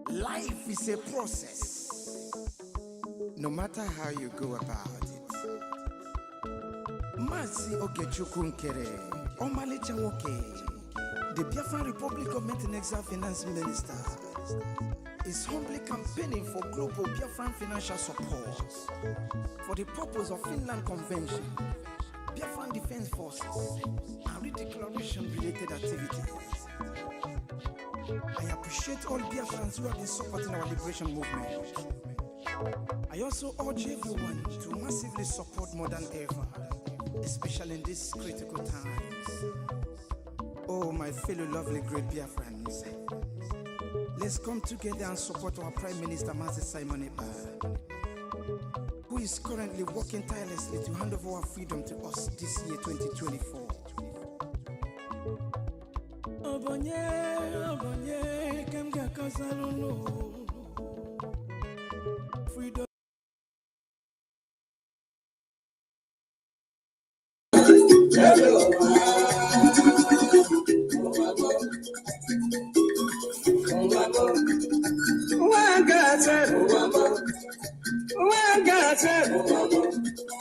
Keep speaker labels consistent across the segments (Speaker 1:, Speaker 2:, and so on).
Speaker 1: Life is a process, no matter how you go about it. Mazi Okechukwu Omale Chawoke, the Biafra Republic Government and Exile Finance Minister, is humbly campaigning for global Biafran financial support for the purpose of Finland Convention, Biafran Defense Forces, and redeclaration-related activities. I appreciate all Biafrans who have been supporting our liberation movement. I also urge everyone to massively support more than ever, especially in these critical times. Oh, my fellow lovely great Biafrans, let's come together and support our Prime Minister, Mazi Simon Ekpa, who is currently working tirelessly to hand over our freedom to us this year, 2024. Freedom.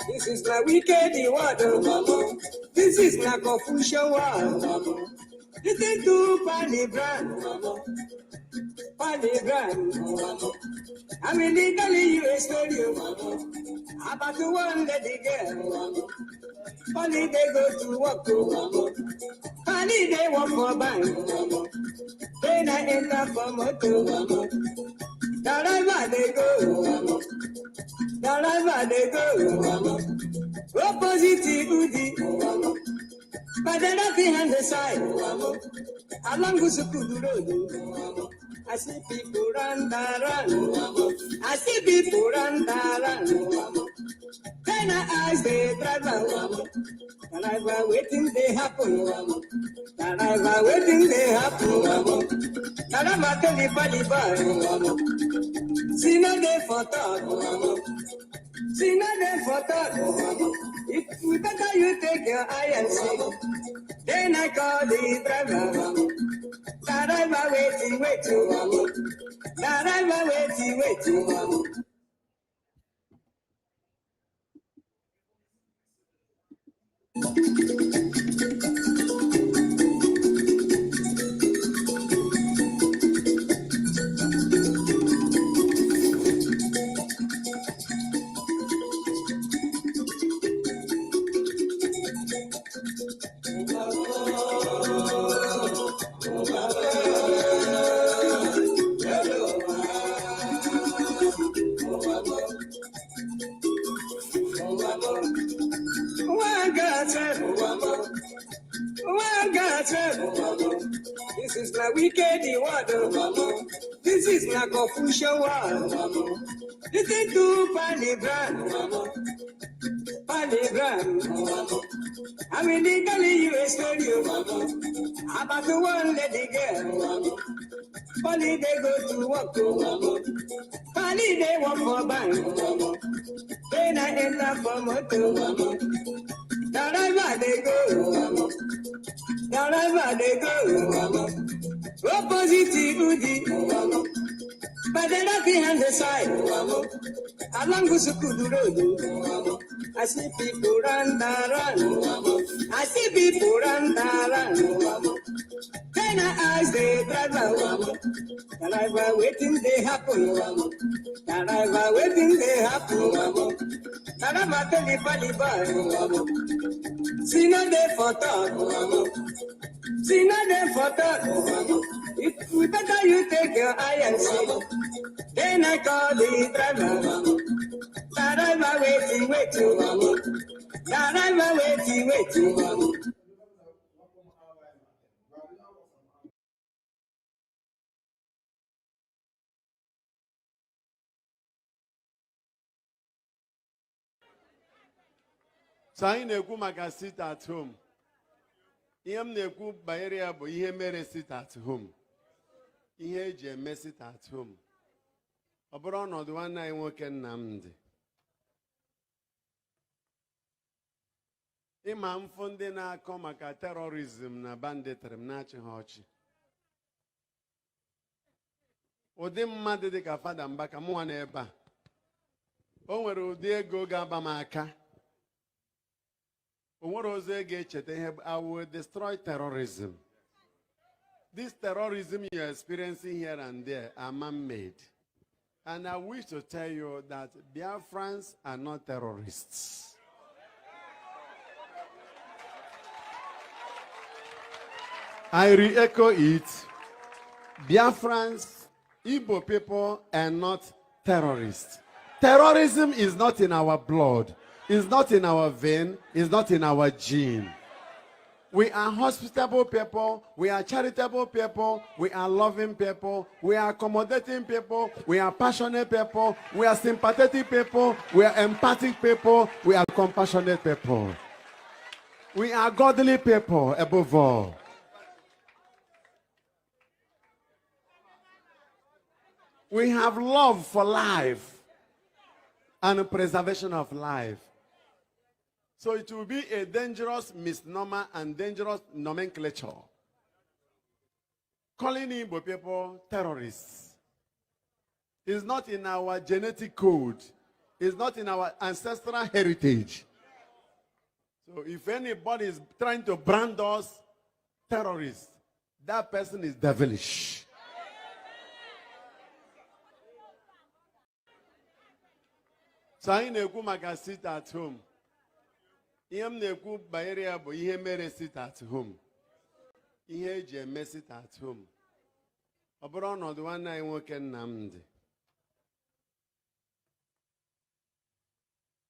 Speaker 2: This is my wicked word. This is my confusion word. Listen to Palibrand. I'm illegally US radio about the one that they get. Funny they go to work. Funny they work for bank. Then I enter for motor. Wherever they go. Opposite Udi. But then I behind the side. Along with the road. I see people run. I see people run. Then I ask the driver, driver waiting they happen. Driver waiting they happen. Driver tell the body boy, see no day for talk. See no day for talk. If we better you take your eye and see. Then I call the driver. Driver waiting. Driver waiting. This is my wicked word. This is my confusion word. Listen to Palibrand. I'm illegally US radio about the one that they get. Funny they go to work. Funny they work for bank. Then I enter for motor. Wherever they go. Opposite Udi. But then I behind the side. Along with the road. I see people run. I see people run. Then I ask the driver waiting they happen. Driver waiting they happen. Driver tell the body boy, see no day for talk. See no day for talk. If we better you take your eye and see. Then I call the driver. Driver waiting. Driver waiting.
Speaker 3: So I na-ekwu maka sit at home. Ihe m na-ekwu banyere ya bụ ihe mere sit at home. Ihe eji eme sit at home. Ọ bụrụ ọnọdụ nwanne anyị nwoke Nnamdi. Ịma mfụ ndị na-akọ maka terrorism na banditry m na-achị ha ọchị. ụdị mmadụ dị ka Fada Mbaka mụnwa na ebe a o nwere ụdị ego ga-aba m aka o nwere ozi ego echeta ihe I will destroy terrorism. This terrorism you're experiencing here and there are man-made. And I wish to tell you that Biafrans are not terrorists. I re-echo it. Biafrans, Igbo people are not terrorists. Terrorism is not in our blood. It's not in our vein. It's not in our gene. We are hospitable people. We are charitable people. We are loving people. We are accommodating people. We are passionate people. We are sympathetic people. We are empathic people. We are compassionate people. We are godly people above all. We have love for life and preservation of life. So it will be a dangerous misnomer and dangerous nomenclature. Calling Igbo people terrorists is not in our genetic code. It's not in our ancestral heritage. So if anybody is trying to brand us terrorists, that person is devilish. So I na-ekwu maka sit at home. Ihe m na-ekwu banyere ya bụ ihe mere sit at home. Ihe eji eme sit at home. Ọ bụrụ ọnọdụ nwanne anyị nwoke Nnamdi.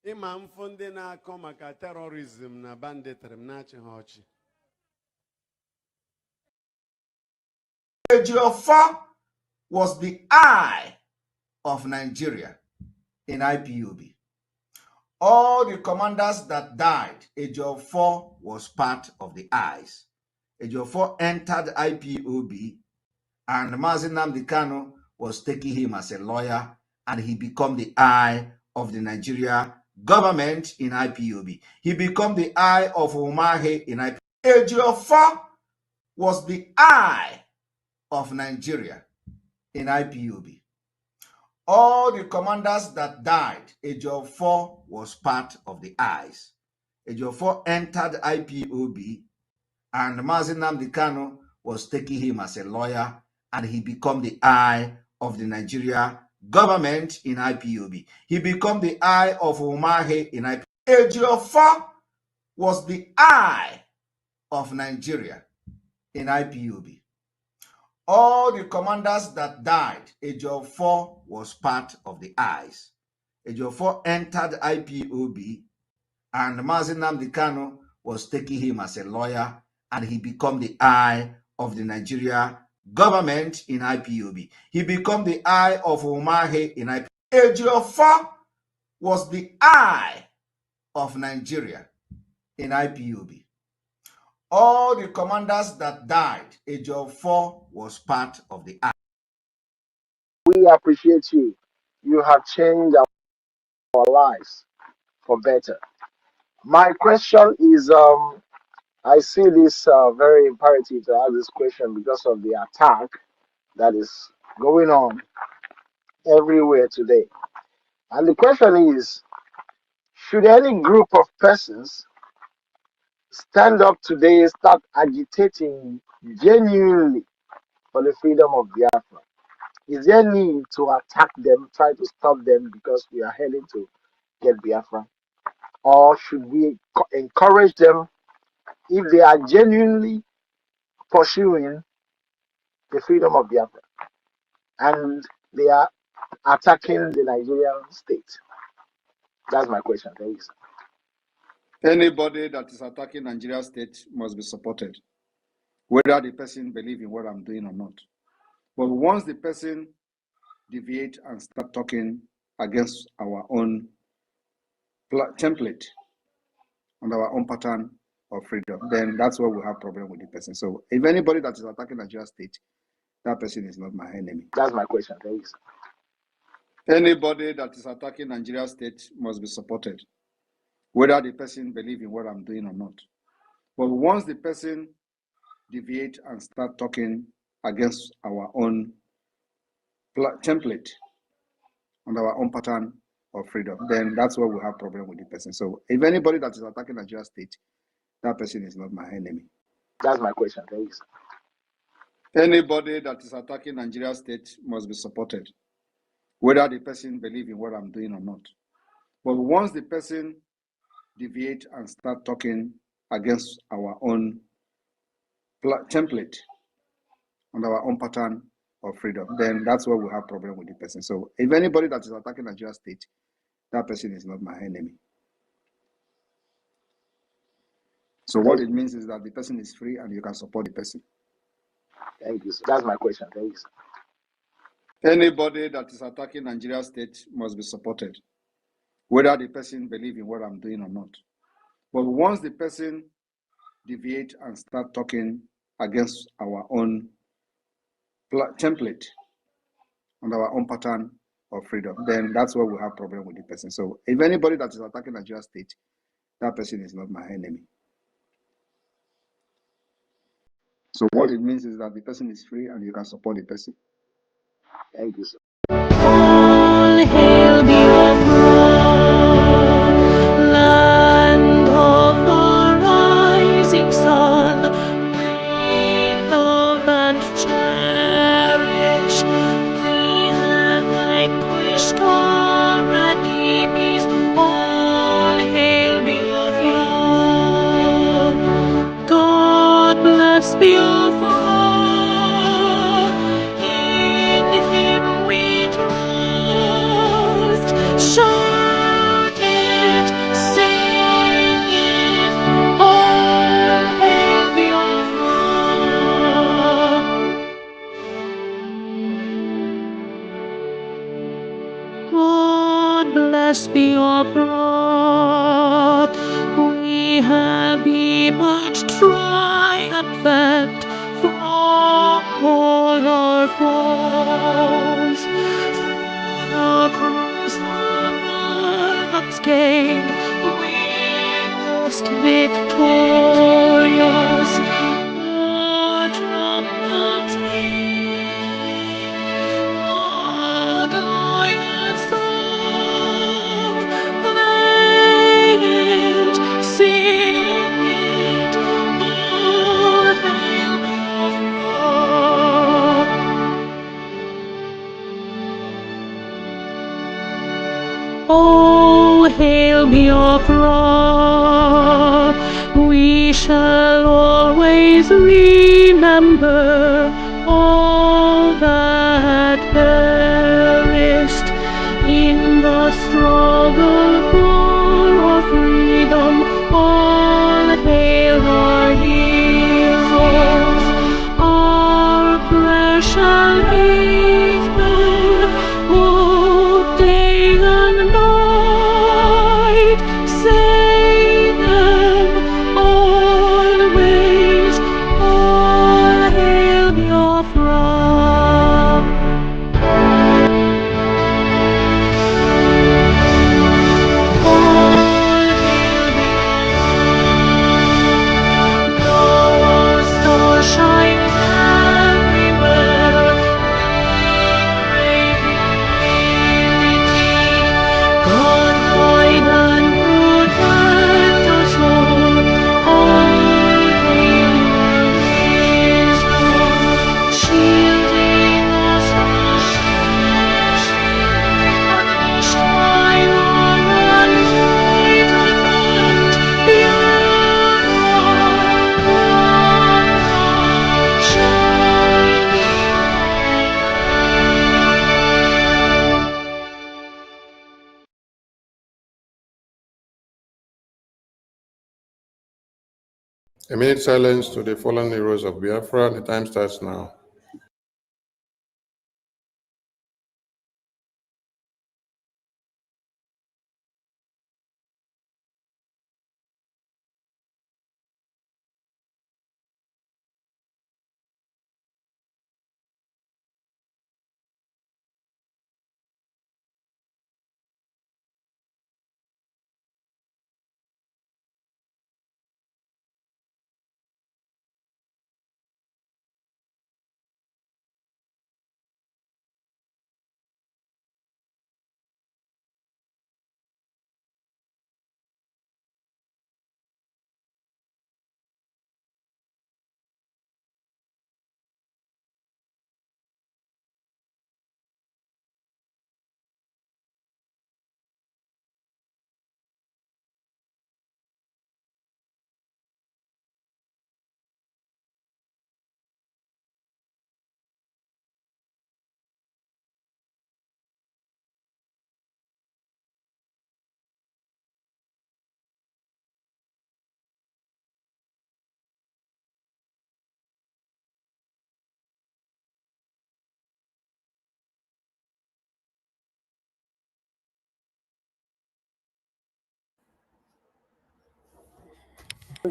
Speaker 3: Ịma mfụ ndị na-akọ maka terrorism na banditry m na-achị ha ọchị.
Speaker 4: Ejiofor was the eye of Nigeria in IPOB. All the commanders that died, Ejiofor was part of the eyes. Ejiofor entered IPOB and Mazi Nnamdi Kanu was taking him as a lawyer and he became the eye of the Nigeria government in IPOB. He became the eye of Umahi in IPOB. Ejiofor was the eye of Nigeria in IPOB. All the commanders that died, Ejiofor was part of the eyes. Ejiofor entered IPOB and Mazi Nnamdi Kanu was taking him as a lawyer and he became the eye of the Nigeria government in IPOB. He became the eye of Umahi in IPOB. Ejiofor was the eye of Nigeria in IPOB. All the commanders that died, Ejiofor was part of the eyes. Ejiofor entered IPOB and Mazi Nnamdi Kanu was taking him as a lawyer and he became the eye of the Nigeria government in IPOB. He became the eye of Umahi in IPOB. Ejiofor was the eye of Nigeria in IPOB. All the commanders that died, Ejiofor was part of the eye.
Speaker 5: We appreciate you. You have changed our lives for better. My question is, I see this very imperative to ask this question because of the attack that is going on everywhere today. And the question is, should any group of persons stand up today, start agitating genuinely for the freedom of Biafra? Is there need to attack them, try to stop them because we are heading to get Biafra? Or should we encourage them if they are genuinely pursuing the freedom of Biafra and they are attacking the Nigerian state? That's my question. Thank you, sir.
Speaker 6: Anybody that is attacking Nigeria state must be supported, whether the person believes in what I'm doing or not. But once the person deviate and start talking against our own template and our own pattern of freedom, then that's where we have problem with the person. So if anybody that is attacking Nigeria state, that person is not my enemy.
Speaker 5: That's my question. Thank you, sir.
Speaker 6: Anybody that is attacking Nigeria state must be supported, whether the person believes in what I'm doing or not. But once the person deviate and start talking against our own template and our own pattern of freedom, then that's where we have problem with the person. So if anybody that is attacking Nigeria state, that person is not my enemy.
Speaker 5: That's my question. Thank you, sir.
Speaker 6: Anybody that is attacking Nigeria state must be supported, whether the person believes in what I'm doing or not. But once the person deviate and start talking against our own template and our own pattern of freedom, then that's where we have problem with the person. So if anybody that is attacking Nigeria state, that person is not my enemy. So what it means is that the person is free and you can support the person.
Speaker 5: Thank you, sir. That's my question. Thank you, sir.
Speaker 6: Anybody that is attacking Nigeria state must be supported, whether the person believes in what I'm doing or not. But once the person deviate and start talking against our own template and our own pattern of freedom, then that's where we have problem with the person. So if anybody that is attacking Nigeria state, that person is not my enemy. So what it means is that the person is free and you can support the person.
Speaker 5: Thank you, sir.
Speaker 7: All hail Biafra, land of the rising sun. We love and cherish. We have vanquished our enemies. All hail Biafra. God bless Biafra. In Him we trust. Shout it, sing it, all hail Biafra. God bless Biafra. We have emerged triumphant from all our foes. Through the cross the unscathed, we rest victorious. The trumpets Oh, hail Biafra, we shall always remember all that perished in the struggle for our freedom. All hail our heroes, our precious faithful, who day and night say them always. All hail Biafra.
Speaker 8: A minute silence to the fallen heroes of Biafra. The time starts now.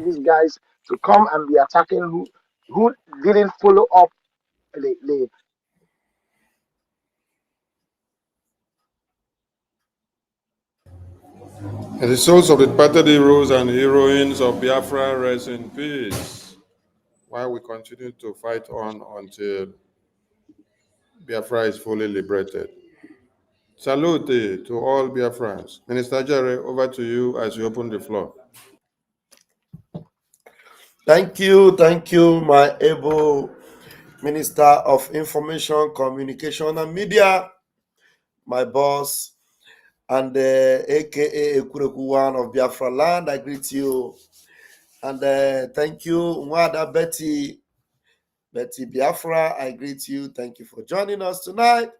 Speaker 5: these guys to come and be attacking who didn't follow up the
Speaker 8: And the souls of the departed heroes and heroines of Biafra rest in peace, while we continue to fight on until Biafra is fully liberated. Salute to all Biafrans. Minister Jerry, over to you as you open the floor.
Speaker 9: Thank you, my able Minister of Information, Communication, and Media, my boss, and aka Ekureku one of Biafra land. I greet you. And thank you, Nwada Betty Biafra. I greet you. Thank you for joining us tonight.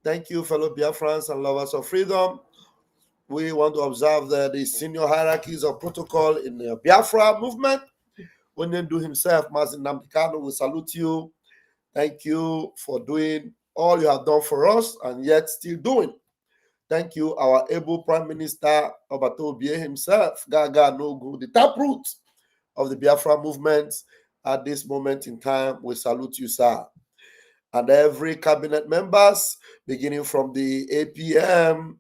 Speaker 9: Thank you, fellow Biafrans and lovers of freedom. We want to observe the senior hierarchies of protocol in the Biafra movement. Onyendu himself, Mazin Namdekano, we salute you. Thank you for doing all you have done for us and yet still doing. Thank you, our able Prime Minister Obatobie himself, Gaga Nogu, the taproot of the Biafra movement at this moment in time. We salute you, sir. And every cabinet members, beginning from the APM,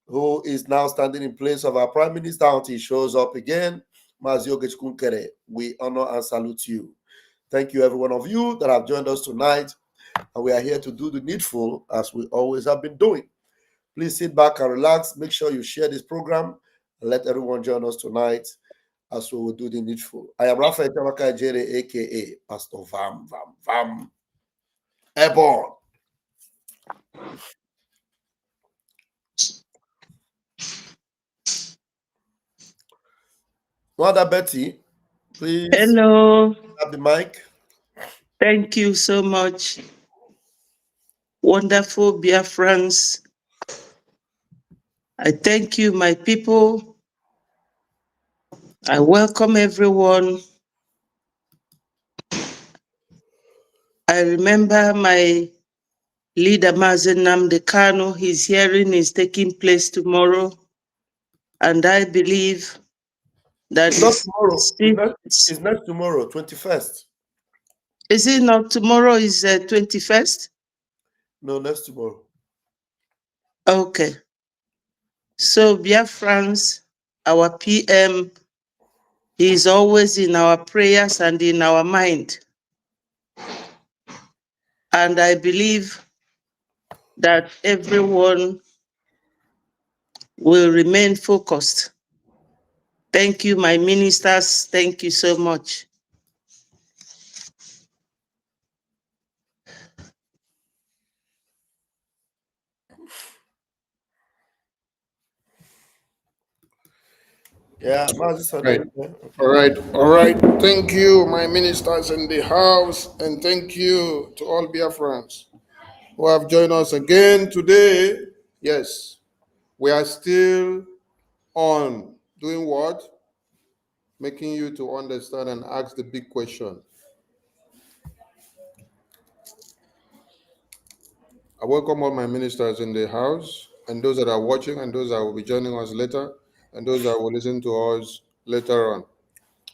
Speaker 9: who is now standing in place of our Prime Minister until he shows up again, Mazio Gechkunkere, we honor and salute you. Thank you, every one of you that have joined us tonight. And we are here to do the needful as we always have been doing. Please sit back and relax. Make sure you share this program and let everyone join us tonight as we will do the needful. I am Raphael Chamaka Jere, aka Pastor Vam. Airborne. Mother Betty, please
Speaker 10: Hello.
Speaker 9: have the mic.
Speaker 10: Thank you so much. Wonderful Biafrans. I thank you, my people. I welcome everyone. I remember my leader, Mazen Namdekano. His hearing is taking place tomorrow. And I believe that
Speaker 9: It's not tomorrow.
Speaker 10: it's
Speaker 9: It's not tomorrow, 21st.
Speaker 10: Is it not tomorrow? Is 21st?
Speaker 9: No, next tomorrow.
Speaker 10: Okay. So, Biafrans, our PM, he is always in our prayers and in our mind. And I believe that everyone will remain focused. Thank you, my ministers. Thank you so much.
Speaker 9: Yeah,
Speaker 8: Right. All right. Thank you, my ministers in the house, and thank you to all Biafrans who have joined us again today. Yes, we are still on doing what? Making you to understand and ask the big question. I welcome all my ministers in the house and those that are watching and those that will be joining us later and those that will listen to us later on.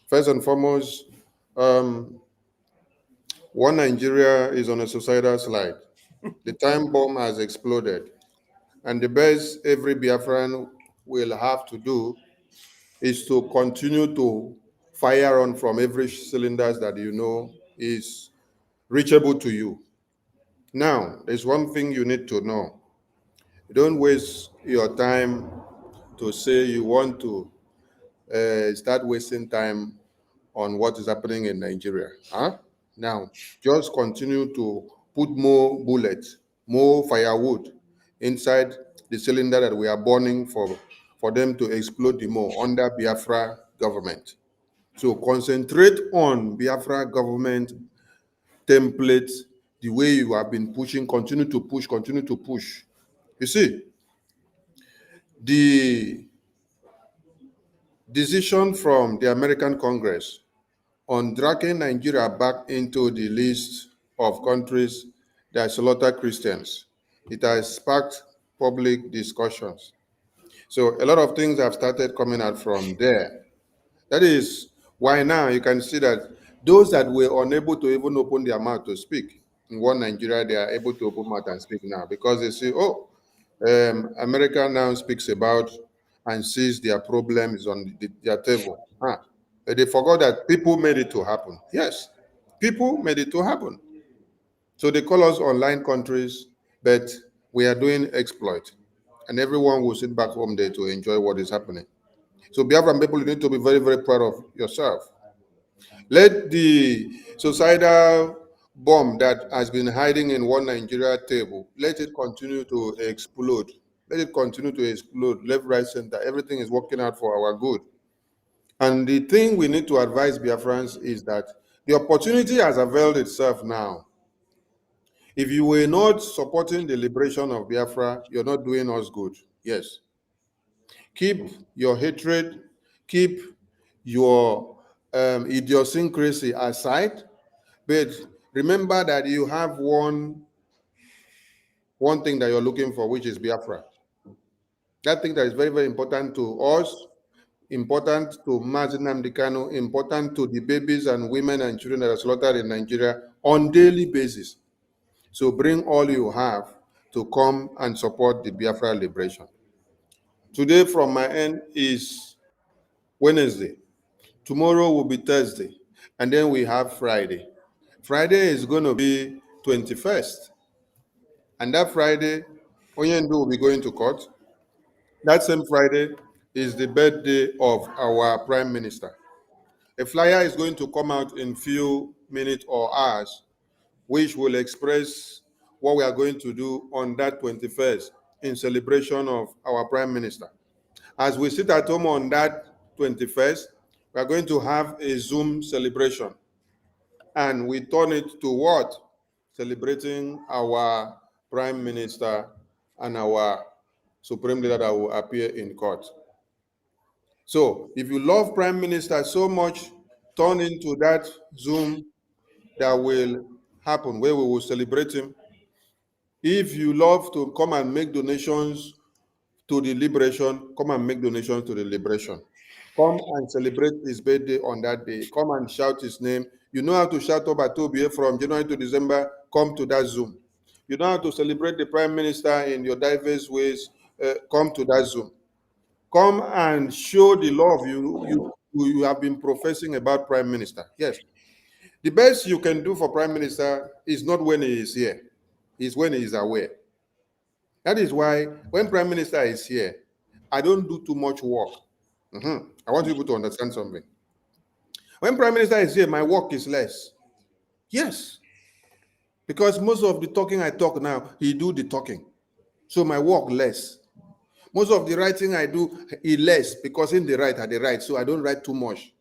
Speaker 8: First and foremost, one Nigeria is on a suicidal slide. The time bomb has exploded. And the best every Biafran will have to do is to continue to fire on from every cylinders that you know is reachable to you. Now, there's one thing you need to know. Don't waste your time to say you want to start wasting time on what is happening in Nigeria. Huh? Now, just continue to put more bullets, more firewood inside the cylinder that we are burning for them to explode the more under Biafra government. So concentrate on Biafra government templates the way you have been pushing, continue to push. You see, the decision from the American Congress on dragging Nigeria back into the list of countries that slaughter Christians, it has sparked public discussions. So a lot of things have started coming out from there. That is Why now? You can see that those that were unable to even open their mouth to speak in one Nigeria, they are able to open mouth and speak now because they say, oh, America now speaks about and sees their problems on their table. But they forgot that people made it to happen. Yes, people made it to happen. So they call us online countries, but we are doing exploit. And everyone will sit back home there to enjoy what is happening. So Biafran people, you need to be very, very proud of yourself. Let the societal bomb that has been hiding in one Nigeria table, let it continue to explode. Let it continue to explode, left, right, center. Everything is working out for our good. And the thing we need to advise Biafrans is that the opportunity has availed itself now. If you were not supporting the liberation of Biafra, you're not doing us good. Yes. Keep your hatred, keep your idiosyncrasy aside, but remember that you have one thing that you're looking for, which is Biafra. That thing that is very, very important to us, important to Mazinam Dikano, important to the babies and women and children that are slaughtered in Nigeria on daily basis. So bring all you have to come and support the Biafra liberation. Today from my end is Wednesday. Tomorrow will be Thursday. And then we have Friday. Friday is going to be 21st. And that Friday, Onyendu will be going to court. That same Friday is the birthday of our Prime Minister. A flyer is going to come out in few minutes or hours, which will express what we are going to do on that 21st in celebration of our Prime Minister. As we sit at home on that 21st, we are going to have a Zoom celebration. And we turn it to what? Celebrating our Prime Minister and our Supreme Leader that will appear in court. So if you love Prime Minister so much, turn into that Zoom that will happen where we will celebrate him. If you love to come and make donations to the liberation, come and make donations to the liberation. Come and celebrate his birthday on that day. Come and shout his name. You know how to shout Obatobie from January to December, come to that Zoom. You know how to celebrate the Prime Minister in your diverse ways, come to that Zoom. Come and show the love you have been professing about Prime Minister. Yes. The best you can do for Prime Minister is not when he is here, it's when he is aware. That is why when Prime Minister is here, I don't do too much work. I want people to understand something. When Prime Minister is here, my work is less. Yes. Because most of the talking I talk now, he do the talking. So my work less. Most of the writing I do, he less because in the write, I write. So I don't write too much.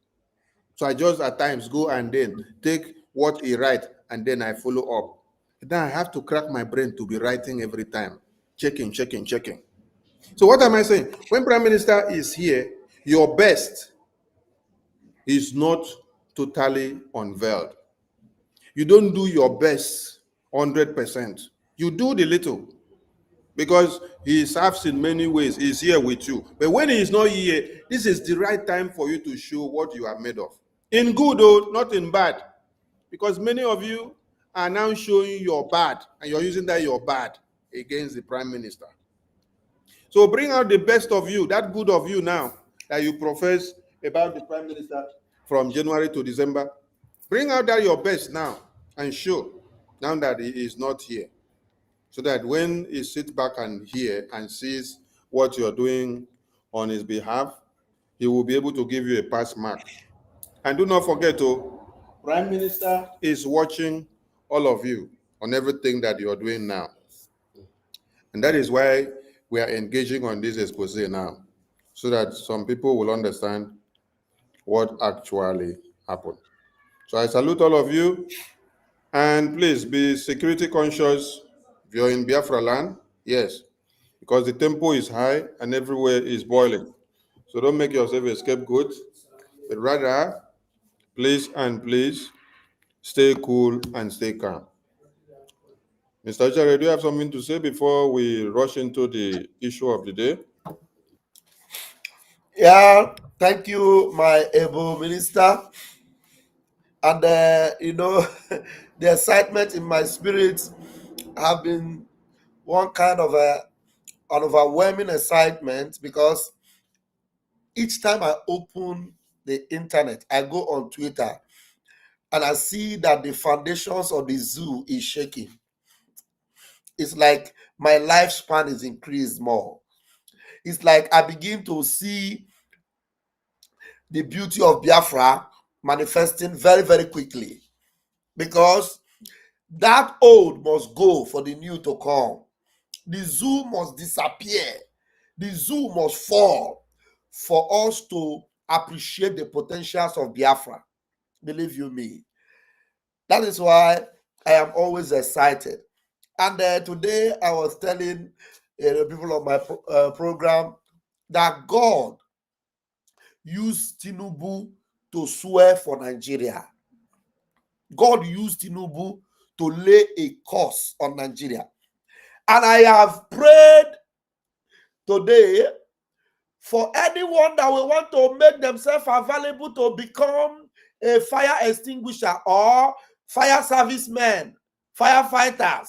Speaker 8: So I just at times go and then take what he write and then I follow up. Then I have to crack my brain to be writing every time. Checking. So what am I saying? When Prime Minister is here, your best is not totally unveiled. You don't do your best 100%. You do the little because he serves in many ways. He's here with you. But when he is not here, this is the right time for you to show what you are made of. In good, though, not in bad. Because many of you are now showing your bad, and you're using that your bad against the Prime Minister. So bring out the best of you, that good of you now that you profess about the Prime Minister from January to December. Bring out that your best now and show now that he is not here. So that when he sits back and hear and sees what you're doing on his behalf, he will be able to give you a pass mark. And do not forget, Prime Minister is watching all of you on everything that you're doing now. And that is why we are engaging on this expose now, so that some people will understand what actually happened. So I salute all of you, and please be security conscious. If you're in Biafra land, yes, because the tempo is high and everywhere is boiling. So don't make yourself a scapegoat, but rather, please stay cool and stay calm. Mr. Uchare, do you have something to say before we rush into the issue of the day?
Speaker 9: Yeah, thank you, my able minister. And the excitement in my spirit have been one kind of an overwhelming excitement because each time I open the internet, I go on Twitter and I see that the foundations of the zoo is shaking. It's like my lifespan is increased more. It's like I begin to see the beauty of Biafra manifesting very, very quickly because that old must go for the new to come. The zoo must disappear. The zoo must fall for us to appreciate the potentials of Biafra. Believe you me. That is why I am always excited. And today I was telling the people of my program that God used Tinubu to swear for Nigeria. God used Tinubu to lay a curse on Nigeria. And I have prayed today for anyone that will want to make themselves available to become a fire extinguisher or fire servicemen, firefighters.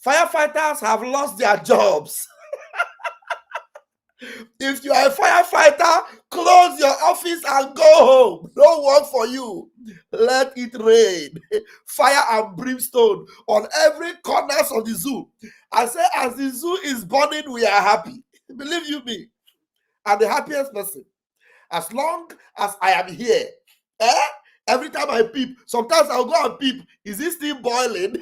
Speaker 9: Firefighters have lost their jobs. If you are a firefighter, close your office and go home. No work for you. Let it rain. Fire and brimstone on every corners of the zoo. I say, as the zoo is burning, we are happy. Believe you me, I'm the happiest person. As long as I am here, every time I peep, sometimes I'll go and peep. Is it still boiling?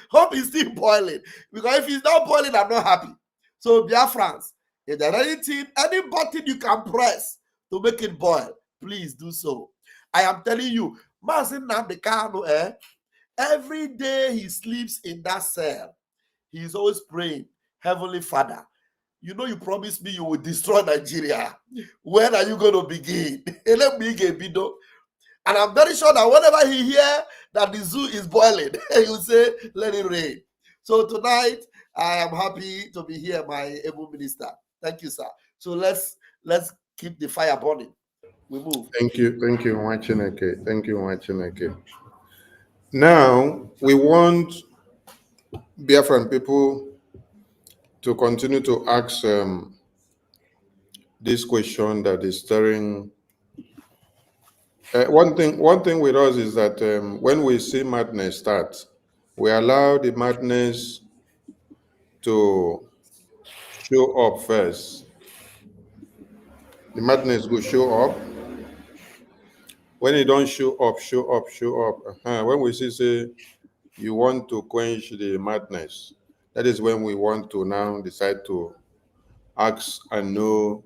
Speaker 9: Hope it's still boiling. Because if it's not boiling, I'm not happy. So, Biafrans, if there's anything, any button you can press to make it boil, please do so. I am telling you, Mazin Namdekano, every day he sleeps in that cell, he is always praying, Heavenly Father, you know you promised me you will destroy Nigeria. When are you going to begin? And I'm very sure that whenever he hear that the zoo is boiling, he will say, let it rain. So tonight, I am happy to be here, my able minister. Thank you, sir. So let's keep the fire burning. We move.
Speaker 8: Thank you, Wachineke. Thank you, Wachineke. Now we want Biafran people to continue to ask this question that is stirring. One thing with us is that when we see madness start, we allow the madness to show up first. The madness will show up. When it don't show up. When we see say you want to quench the madness, that is when we want to now decide to ask and know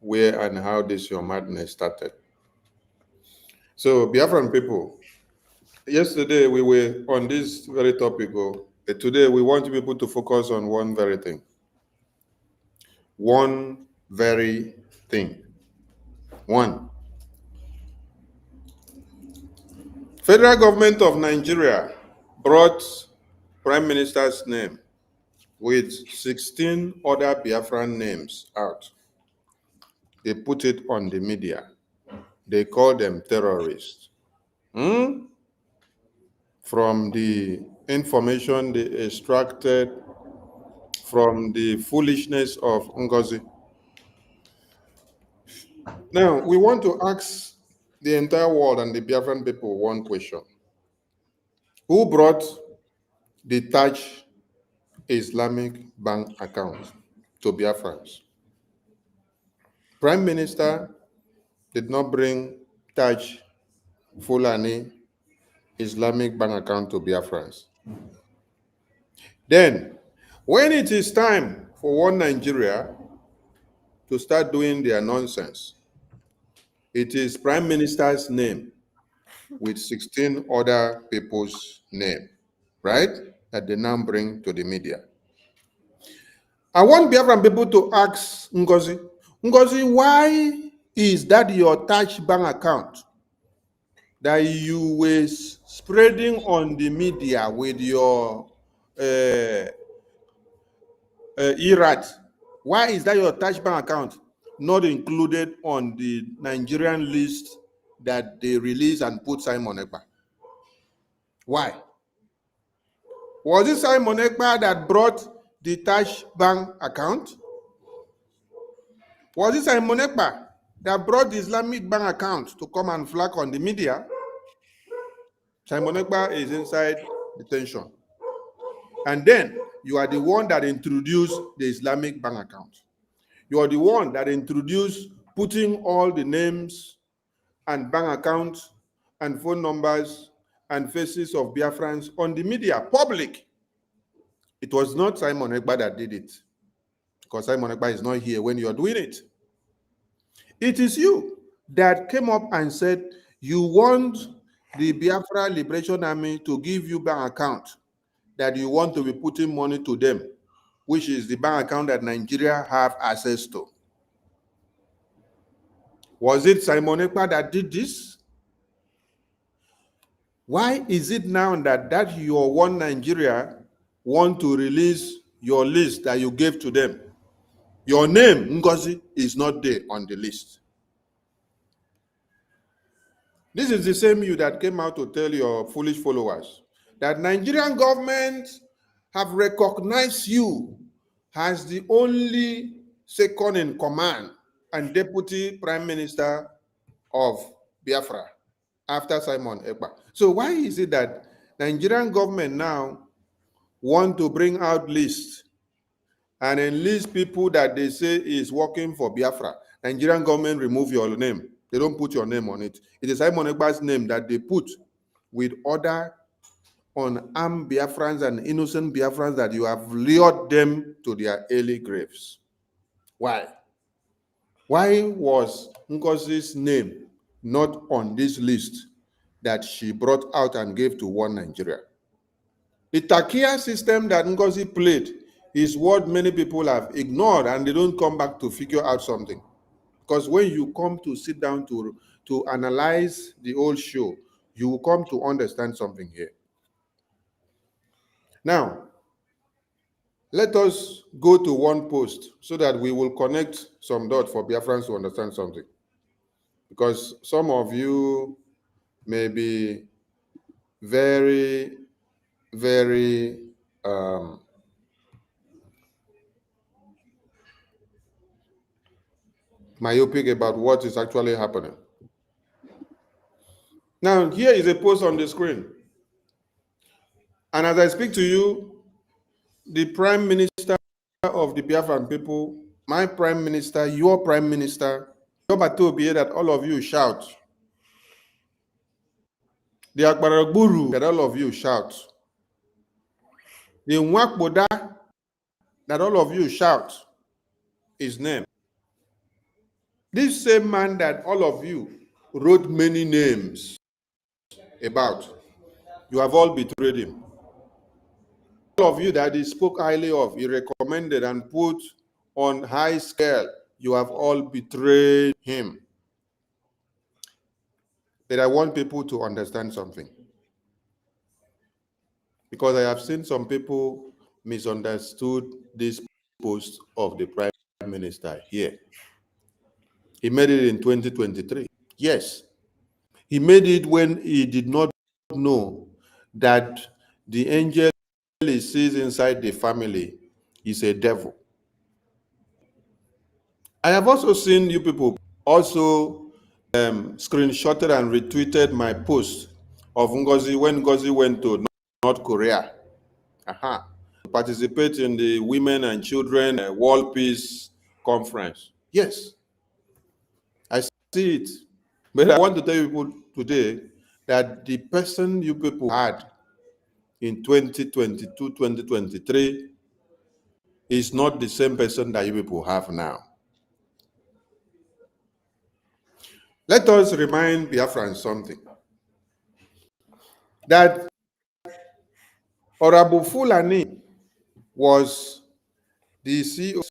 Speaker 8: where and how this your madness started. So Biafran people, yesterday we were on this very topic. Today we want people to focus on one very thing. One very thing. One. Federal government of Nigeria brought Prime Minister's name with 16 other Biafran names out. They put it on the media. They call them terrorists. From the information they extracted from the foolishness of Ngozi. Now, we want to ask the entire world and the Biafran people one question. Who brought the Taj Islamic bank account to Biafrans? Prime Minister did not bring Taj Fulani Islamic bank account to Biafrans. Then, when it is time for one Nigeria to start doing their nonsense, it is Prime Minister's name with 16 other people's name, right? That they now bring to the media. I want Biafran people to ask Ngozi, why is that your Taj bank account that you were spreading on the media with your IRAT? Why is that your Taj bank account? not included on the Nigerian list that they released and put Simon Ekpa? Why? Was it Simon Ekpa that brought the Taj bank account? Was it Simon Ekpa that brought the Islamic bank account to come and flag on the media? Simon Ekpa is inside detention. And then you are the one that introduced the Islamic bank account. You are the one that introduced putting all the names and bank accounts and phone numbers and faces of Biafrans on the media, public. It was not Simon Ekpa that did it, because Simon Ekpa is not here when you're doing it. It is you that came up and said you want the Biafra Liberation Army to give you bank account, that you want to be putting money to them, which is the bank account that Nigeria have access to. Was it Simon Ekpa that did this? Why is it now that your one Nigeria want to release your list that you gave to them? Your name, Ngozi, is not there on the list. This is the same you that came out to tell your foolish followers that Nigerian government have recognized you as the only second in command and deputy prime minister of Biafra after Simon Ekpa. So why is it that Nigerian government now want to bring out lists and enlist people that they say is working for Biafra? Nigerian government remove your name. They don't put your name on it. It is Simon Ekpa's name that they put with other unarmed Biafrans and innocent Biafrans that you have lured them to their early graves. Why? Why was Ngozi's name not on this list that she brought out and gave to one Nigeria? The Takia system that Ngozi played is what many people have ignored, and they don't come back to figure out something. Because when you come to sit down to analyze the whole show, you will come to understand something here. Now, let us go to one post so that we will connect some dots for Biafrans to understand something. Because some of you may be very, very myopic about what is actually happening. Now, here is a post on the screen. And as I speak to you, the Prime Minister of the Biafran people, my Prime Minister, your Prime Minister, that all of you shout. The Akbaragburu, that all of you shout. The Nwakboda, that all of you shout his name. This same man that all of you wrote many names about, you have all betrayed him. All of you that he spoke highly of, he recommended and put on high scale, you have all betrayed him. But I want people to understand something. Because I have seen some people misunderstood this post of the Prime Minister here. He made it in 2023. Yes. He made it when he did not know that the angel he sees inside the family is a devil. I have also seen you people also screenshotted and retweeted my post of Ngozi when Ngozi went to North Korea to participate in the Women and Children World Peace Conference. Yes, I see it. But I want to tell you people today that the person you people had in 2022, 2023 is not the same person that you people have now. Let us remind Biafrans something. That Honorable Fulani was the CEO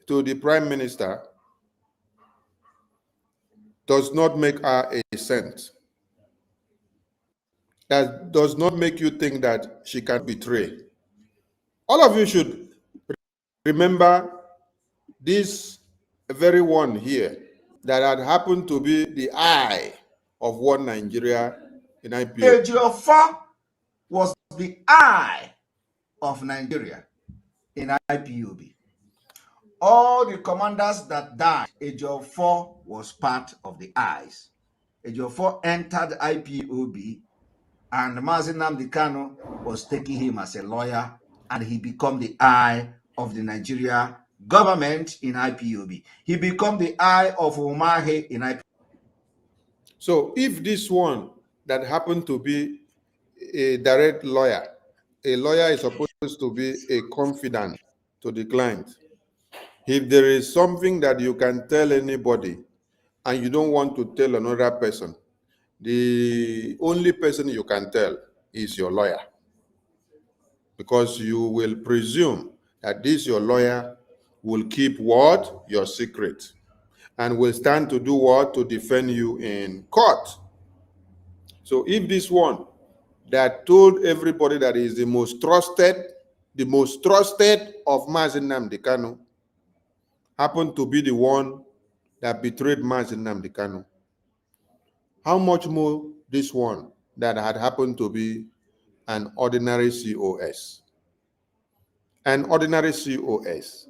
Speaker 8: to the Prime Minister does not make her a cent. That does not make you think that she can betray. All of you should remember this very one here that had happened to be the eye of one Nigeria in IPO.
Speaker 4: Ejiofor was the eye of Nigeria in IPOB. All the commanders that died, Ejiofor was part of the eyes. Ejiofor entered IPOB, and Mazi Nnamdi Kanu was taking him as a lawyer, and he became the eye of the Nigeria government in IPOB. He became the eye of Umahi in IPOB.
Speaker 8: So if this one that happened to be a direct lawyer, a lawyer is supposed to be a confidant to the client. If there is something that you can tell anybody and you don't want to tell another person, the only person you can tell is your lawyer. Because you will presume that this your lawyer will keep what? Your secret. And will stand to do what? To defend you in court. So if this one that told everybody that he is the most trusted of Mazi Nnamdi Kanu happened to be the one that betrayed Mazi Nnamdi Kanu, how much more this one that had happened to be an ordinary COS? An ordinary COS.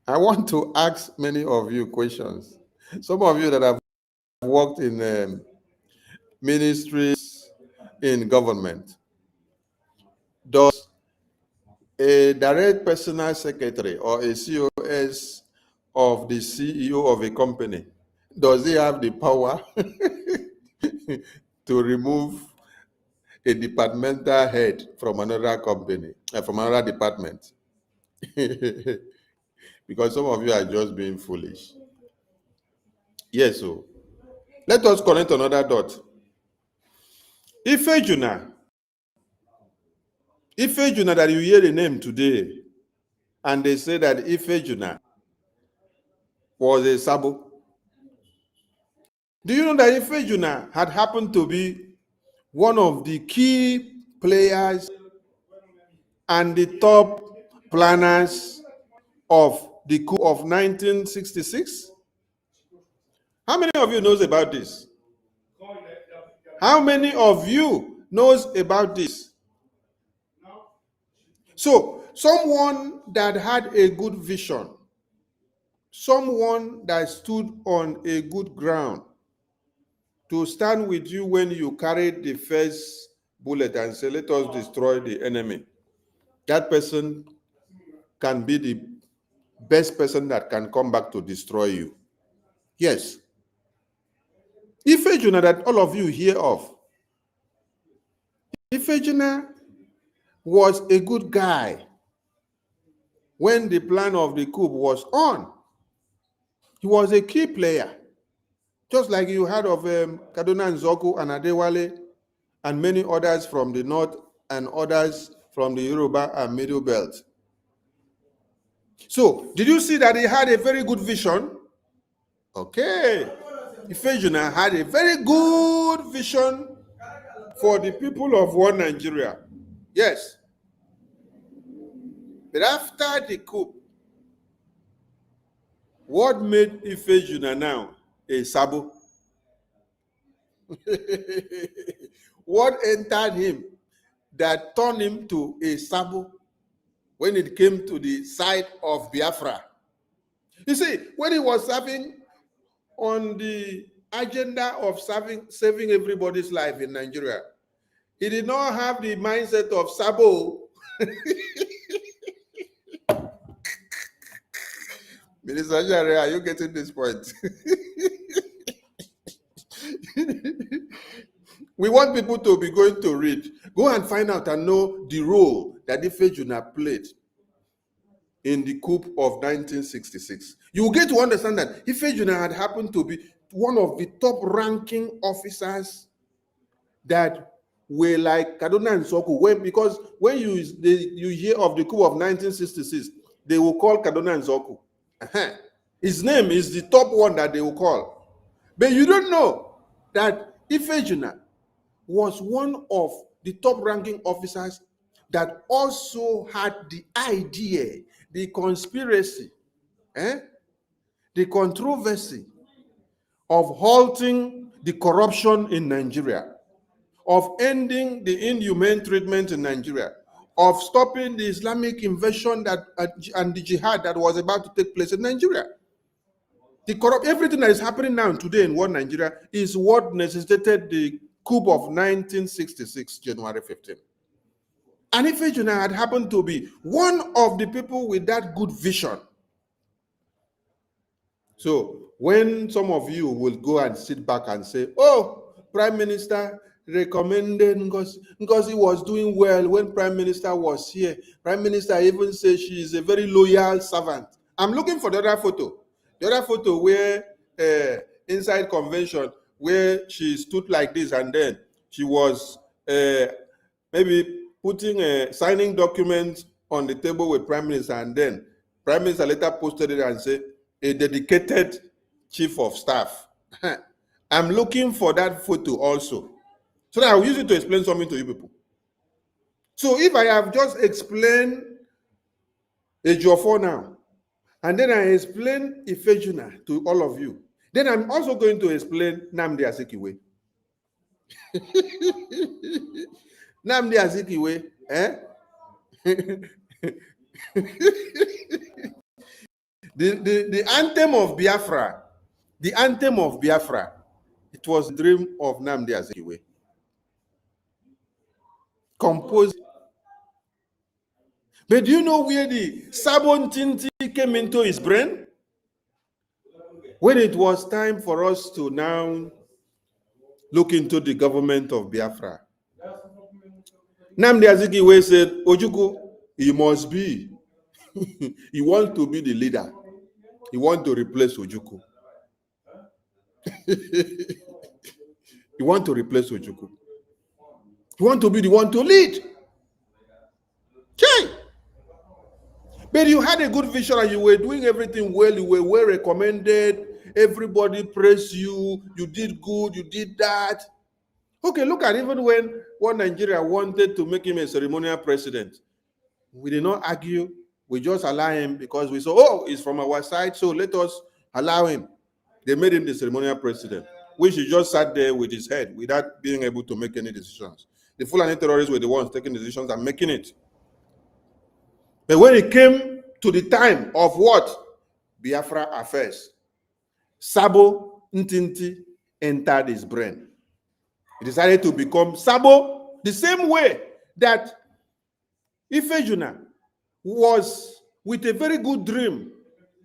Speaker 8: I want to ask many of you questions. Some of you that have worked in ministries in government. Does a direct personal secretary or a COS of the CEO of a company, does he have the power to remove a departmental head from another company, from another department? Because some of you are just being foolish. Yes, so let us connect another dot. Ifejuna that you hear the name today, and they say that Ifejuna was a sabo. Do you know that Ifejuna had happened to be one of the key players and the top planners of the coup of 1966? How many of you knows about this? How many of you knows about this? So, someone that had a good vision, someone that stood on a good ground to stand with you when you carried the first bullet and say, let us destroy the enemy. That person can be the best person that can come back to destroy you. Yes. Ifejuna that all of you hear of, Ifejuna was a good guy when the plan of the coup was on. He was a key player. Just like you heard of Kaduna Nzoku and Adewale and many others from the north and others from the Yoruba and Middle Belt. So, did you see that he had a very good vision? Okay. Ifejuna had a very good vision for the people of one Nigeria. Yes. But after the coup, what made Ifejuna now a sabo? What entered him that turned him to a sabo when it came to the side of Biafra? You see, when he was serving on the agenda of saving everybody's life in Nigeria, he did not have the mindset of sabo. Minister Jare, are you getting this point? We want people to be going to read. Go and find out and know the role that Ifejuna played in the coup of 1966. You will get to understand that Ifejuna had happened to be one of the top-ranking officers that were like Kaduna and Zoku. Because when you hear of the coup of 1966, they will call Kaduna and Zoku. His name is the top one that they will call. But you don't know that Ifejuna was one of the top-ranking officers that also had the idea, the conspiracy, the the controversy of halting the corruption in Nigeria, of ending the inhumane treatment in Nigeria, of stopping the Islamic invasion and the jihad that was about to take place in Nigeria. Everything that is happening now today in one Nigeria is what necessitated the coup of 1966, January 15. And if Ejuna had happened to be one of the people with that good vision. So when some of you will go and sit back and say, oh, Prime Minister recommended Ngozi. Ngozi was doing well when Prime Minister was here. Prime Minister even said she is a very loyal servant. I'm looking for the other photo. The other photo where inside convention, where she stood like this and then she was maybe signing documents on the table with Prime Minister, and then Prime Minister later posted it and said, a dedicated chief of staff. I'm looking for that photo also, so that I'll use it to explain something to you people. So if I have just explained Ejiofor now, and then I explain Ifejuna to all of you, then I'm also going to explain Nnamdi Azikiwe. Nnamdi Azikiwe, the anthem of Biafra, it was the dream of Nnamdi Azikiwe. Composed. But do you know where the sabotage came into his brain? When it was time for us to now look into the government of Biafra, Nnamdi Azikiwe said, Ojukwu, he must be. He wants to be the leader. He wants to replace Ojukwu. He wants to replace Ojukwu. He wants to be the one to lead. Okay. But you had a good vision and you were doing everything well. You were well recommended. Everybody praised you. You did good. You did that. Okay, look at even when one Nigeria wanted to make him a ceremonial president. We did not argue. We just allow him because we saw, oh, he's from our side, so let us allow him. They made him the ceremonial president, which he just sat there with his head without being able to make any decisions. The Fulani terrorists were the ones taking decisions and making it. But when it came to the time of what? Biafra affairs, Sabo Ntinti entered his brain. He decided to become Sabo the same way that Ifejuna was with a very good dream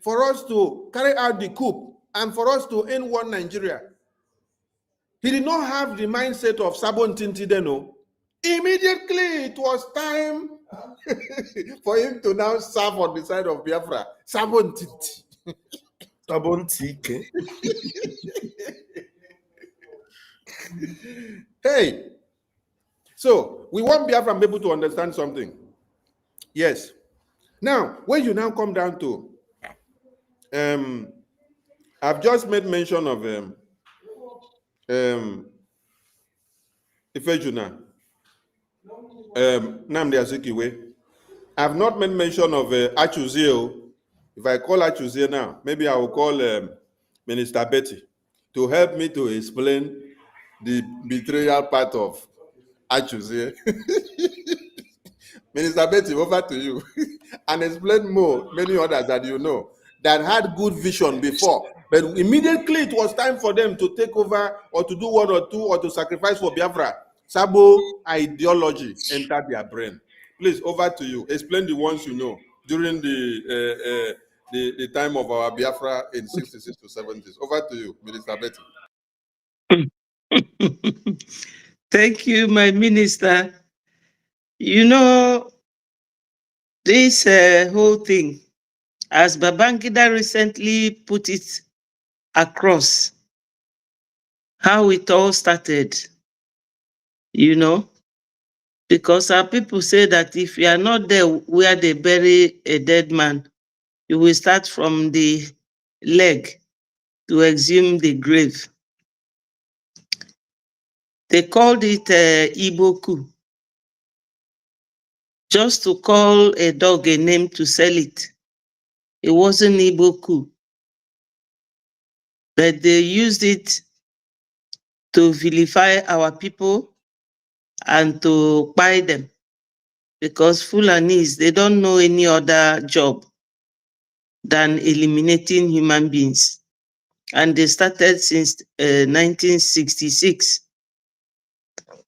Speaker 8: for us to carry out the coup and for us to end one Nigeria. He did not have the mindset of Sabo Ntinti then. No. Immediately it was time for him to now serve on the side of Biafra. Sabo Ntinti.
Speaker 9: Sabo Ntike.
Speaker 8: Hey, so we want Biafran people to understand something. Yes. Now, when you now come down to, I've just made mention of Ifejuna, Nnamdi Azikiwe. I've not made mention of Achuzio. If I call Achuzio now, maybe I will call Minister Betty to help me to explain the betrayal part of Achuzio. Minister Betty, over to you. And explain more, many others that you know, that had good vision before. But immediately it was time for them to take over or to do one or two or to sacrifice for Biafra. Sabo ideology entered their brain. Please, over to you. Explain the ones you know during the time of our Biafra in 66 to 70s. Over to you, Minister
Speaker 10: Betty. Thank you, my minister. You know, this whole thing, as Babangida recently put it across, how it all started, you know, because our people say that if you are not there where they bury a dead man, you will start from the leg to exhume the grave. They called it Igbo coup. Just to call a dog a name to sell it. It wasn't Igbo coup. but they used it to vilify our people and to buy them, because Fulanis, they don't know any other job than eliminating human beings. And they started since 1966.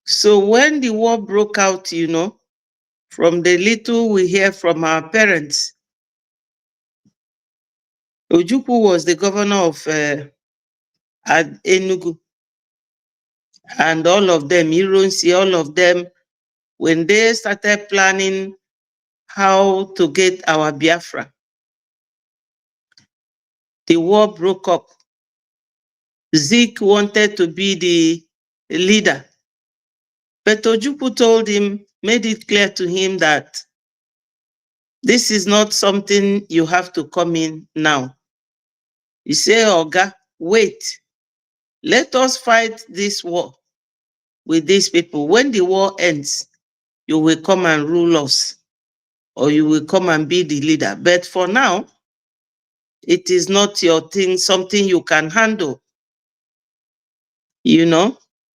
Speaker 10: So when the war broke out, from the little we hear from our parents, Ojukwu was the governor of Enugu. And all of them, Ironsi, all of them, when they started planning how to get our Biafra, the war broke up. Zeke wanted to be the leader, but Ojukwu told him, made it clear to him that this is not something you have to come in now. He said, Oga, wait, let us fight this war with these people. When the war ends, you will come and rule us, or you will come and be the leader. But for now, it is not your thing, something you can handle.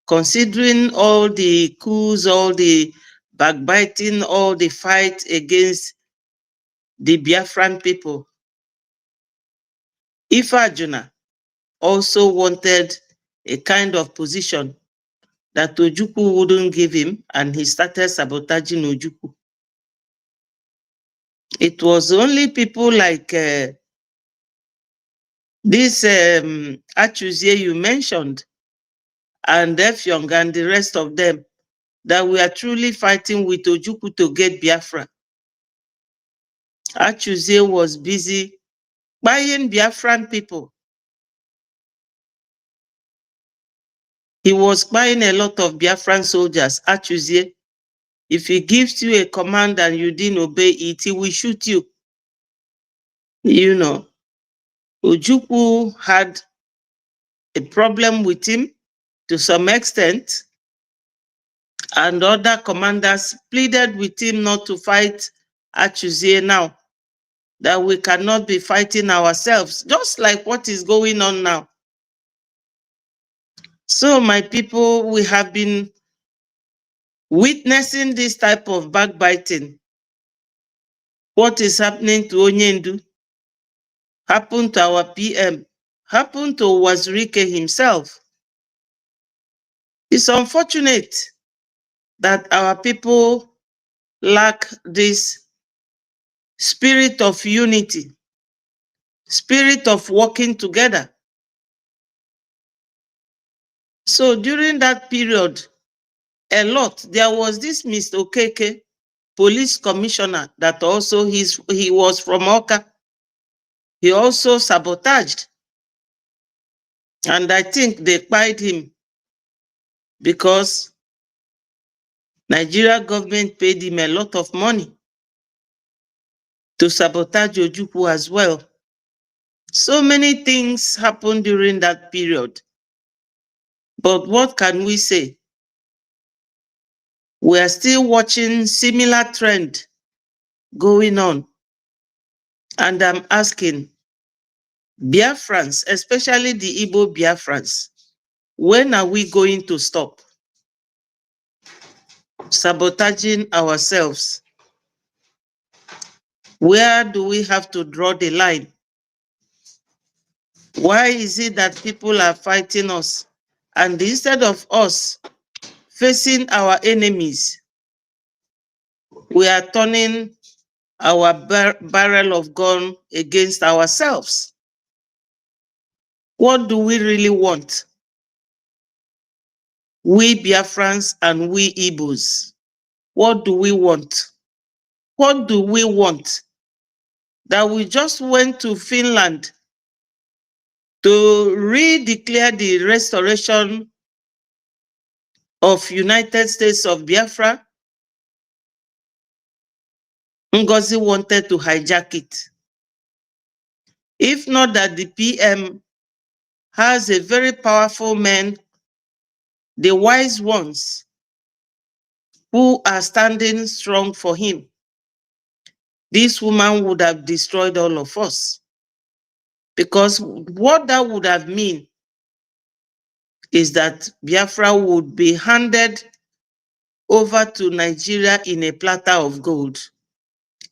Speaker 10: Considering all the coups, all the backbiting, all the fight against the Biafran people, Ifajuna also wanted a kind of position that Ojukwu wouldn't give him, and he started sabotaging Ojukwu. It was only people like this Achuzie you mentioned, and Efyong and the rest of them, that we are truly fighting with Ojukwu to get Biafra. Achuzie was busy buying Biafran people. He was buying a lot of Biafran soldiers. Achuzie, if he gives you a command and you didn't obey it, he will shoot you. Ojukwu had a problem with him to some extent, and other commanders pleaded with him not to fight Achuzie now, that we cannot be fighting ourselves, just like what is going on now. So my people, we have been witnessing this type of backbiting. What is happening to Onyendu happened to our PM, happened to Wazirike himself. It's unfortunate that our people lack this spirit of unity, spirit of working together. So during that period, there was this Mr. Okeke, police commissioner, that also he was from Oka. He also sabotaged. And I think they fired him because Nigeria government paid him a lot of money to sabotage Ojukwu as well. So many things happened during that period. But what can we say? We are still watching similar trend going on. And I'm asking Biafrans, especially the Igbo Biafrans, when are we going to stop sabotaging ourselves? Where do we have to draw the line? Why is it that people are fighting us? And instead of us facing our enemies, we are turning our barrel of gun against ourselves. What do we really want? We Biafrans and we Igbos. What do we want? What do we want? That we just went to Finland to redeclare the restoration of United States of Biafra? Ngozi wanted to hijack it. If not that the PM has a very powerful man, the wise ones, who are standing strong for him, this woman would have destroyed all of us. Because what that would have mean is that Biafra would be handed over to Nigeria in a platter of gold.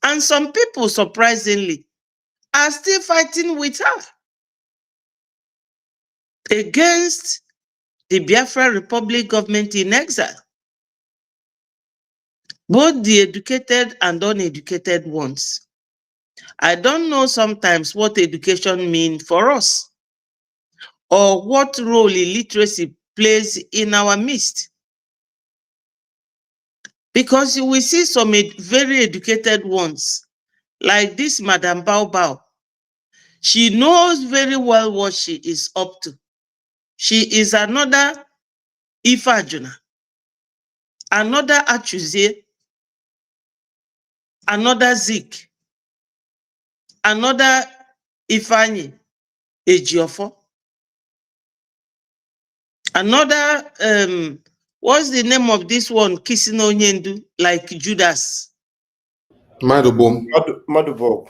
Speaker 10: And some people, surprisingly, are still fighting with her against the Biafra Republic government in exile. Both the educated and uneducated ones. I don't know sometimes what education means for us, or what role illiteracy plays in our midst. Because you will see some very educated ones, like this Madam Bao Bao. She knows very well what she is up to. She is another Ifajuna, another Achuzie, another Zik, another Ifeanyi Ejiofor, another, what's the name of this one, kissing Onyendu, like Judas?
Speaker 8: Madubum.
Speaker 9: Madubog.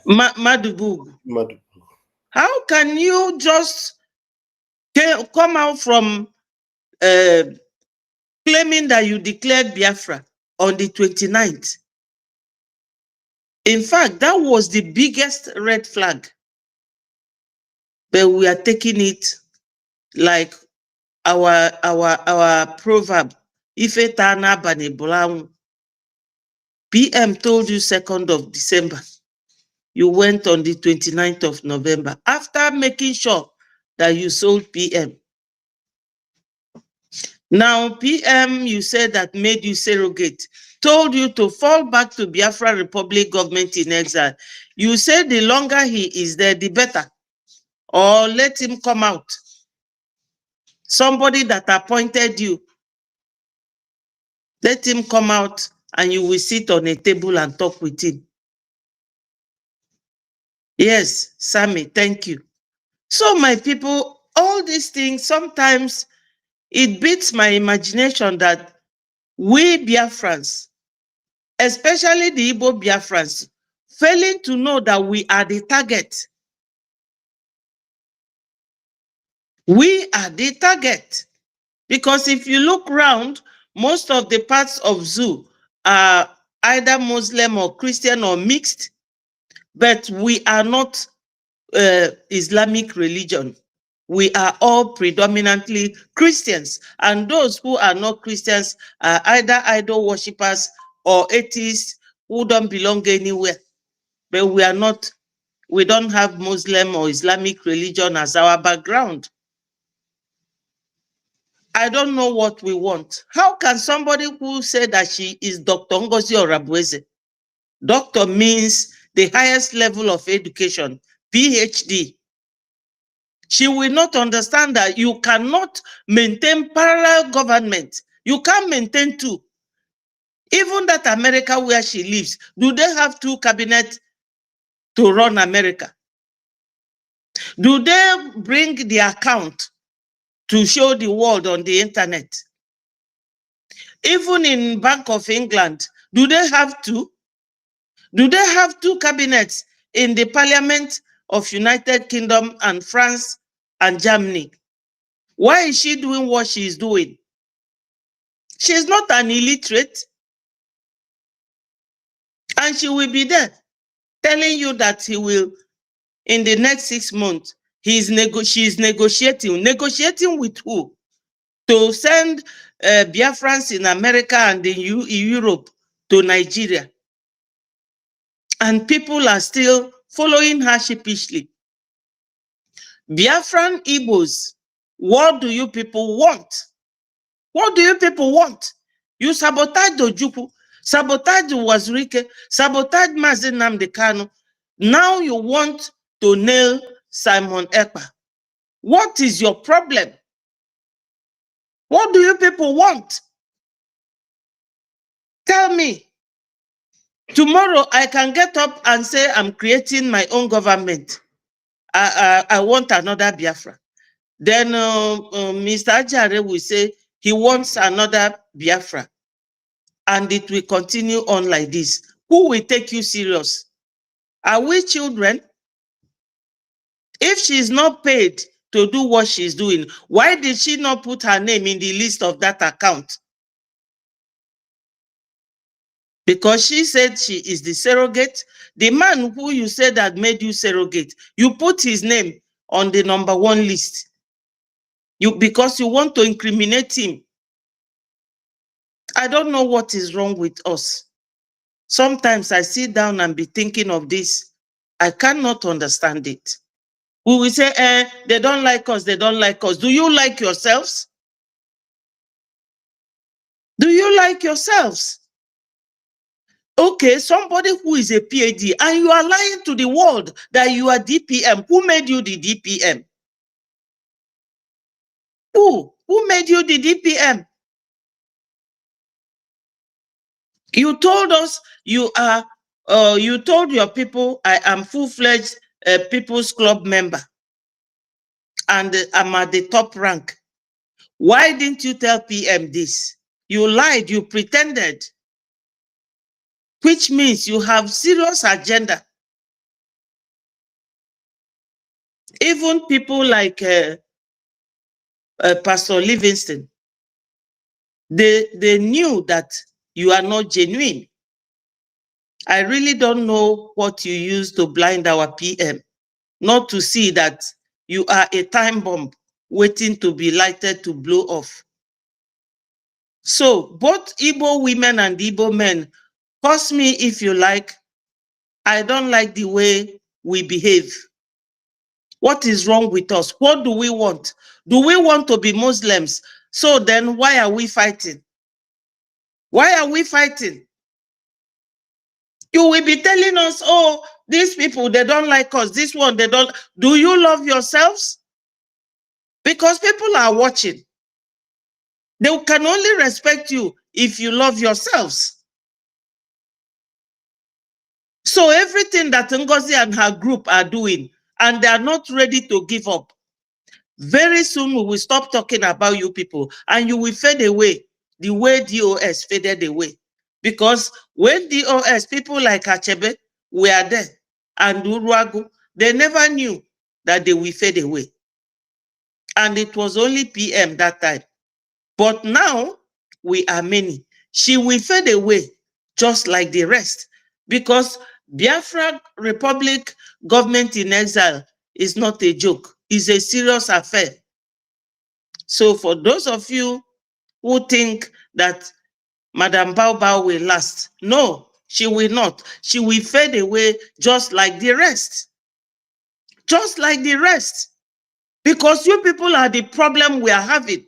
Speaker 10: Madubugu.
Speaker 9: Madubog.
Speaker 10: How can you just come out from claiming that you declared Biafra on the 29th? In fact, that was the biggest red flag. But we are taking it like our proverb. Ife tana bani bulang. PM told you 2nd of December. You went on the 29th of November after making sure that you sold PM. Now, PM, you said that made you surrogate, told you to fall back to Biafra Republic government in exile. You said the longer he is there, the better. Or let him come out. Somebody that appointed you, let him come out and you will sit on a table and talk with him. Yes, Sammy, thank you. So my people, all these things, sometimes it beats my imagination that we Biafrans, especially the Igbo Biafrans, failing to know that we are the target. We are the target. Because if you look around, most of the parts of zoo are either Muslim or Christian or mixed, but we are not Islamic religion. We are all predominantly Christians, and those who are not Christians are either idol worshippers or atheists who don't belong anywhere. But we are not, we don't have Muslim or Islamic religion as our background. I don't know what we want. How can somebody who said that she is Dr. Ngozi Orabueze, doctor means the highest level of education, PhD, she will not understand that you cannot maintain parallel government. You can't maintain two. Even that America where she lives, do they have two cabinets to run America? Do they bring the account to show the world on the internet? Even in Bank of England, do they have two? Do they have two cabinets in the Parliament of United Kingdom and France and Germany? Why is she doing what she is doing? She's not an illiterate. And she will be there telling you that he will, in the next 6 months, she is negotiating. Negotiating with who? To send Biafrans in America and in Europe to Nigeria. And people are still following her sheepishly. Biafran Igbos, what do you people want? What do you people want? You sabotage Ojukwu, sabotage Wazirike, sabotage Mazi Nnamdi Kanu. Now you want to nail Simon Ekpa. What is your problem? What do you people want? Tell me. Tomorrow I can get up and say I'm creating my own government. I want another Biafra. Then Mr. Ajare will say he wants another Biafra. And it will continue on like this. Who will take you serious? Are we children? If she's not paid to do what she's doing, why did she not put her name in the list of that account? Because she said she is the surrogate. The man who you said that made you surrogate, you put his name on the #1 list. Because you want to incriminate him. I don't know what is wrong with us. Sometimes I sit down and be thinking of this. I cannot understand it. We will say, they don't like us, they don't like us. Do you like yourselves? Do you like yourselves? Okay, somebody who is a PhD and you are lying to the world that you are DPM. Who made you the DPM? Who made you the DPM? You told us you told your people, I am full-fledged People's Club member and I'm at the top rank. Why didn't you tell PM this? You lied, you pretended, which means you have serious agenda. Even people like Pastor Livingston, they knew that you are not genuine. I really don't know what you use to blind our PM, not to see that you are a time bomb waiting to be lighted to blow off. So both Igbo women and Igbo men, curse me if you like. I don't like the way we behave. What is wrong with us? What do we want? Do we want to be Muslims? So then why are we fighting? Why are we fighting? You will be telling us, oh, these people, they don't like us. This one, they don't. Do you love yourselves? Because people are watching. They can only respect you if you love yourselves. So everything that Ngozi and her group are doing, and they are not ready to give up, very soon we will stop talking about you people, and you will fade away the way DOS faded away. Because when DOS, people like Achebe were there, and Uruagu, they never knew that they will fade away. And it was only PM that time. But now, we are many. She will fade away, just like the rest. Because Biafra Republic government in exile is not a joke. It's a serious affair. So for those of you who think that Madam Bao Bao will last, no, she will not. She will fade away just like the rest. Just like the rest. Because you people are the problem we are having.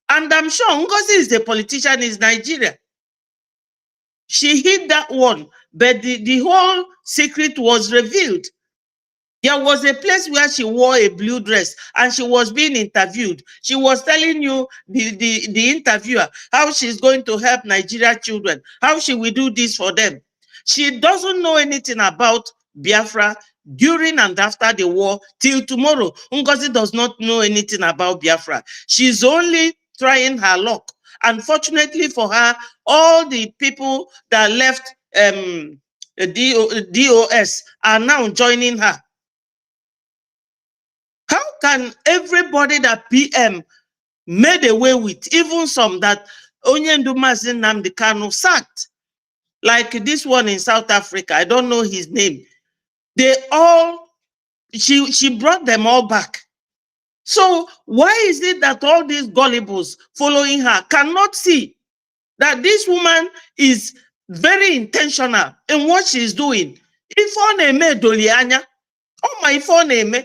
Speaker 10: And I'm sure Ngozi is the politician in Nigeria. She hid that one, but the whole secret was revealed. There was a place where she wore a blue dress and she was being interviewed. She was telling you, the interviewer, how she's going to help Nigeria children, how she will do this for them. She doesn't know anything about Biafra during and after the war till tomorrow. Ngozi does not know anything about Biafra. She's only trying her luck. Unfortunately for her, all the people that left DOS are now joining her. How can everybody that PM made away with, even some that Onyendu Mazin Nnamdi Kanu sacked, like this one in South Africa, I don't know his name, they all, she brought them all back. So why is it that all these gullibles following her cannot see that this woman is very intentional in what she's doing? If on eme dolianya, oh my phone eme.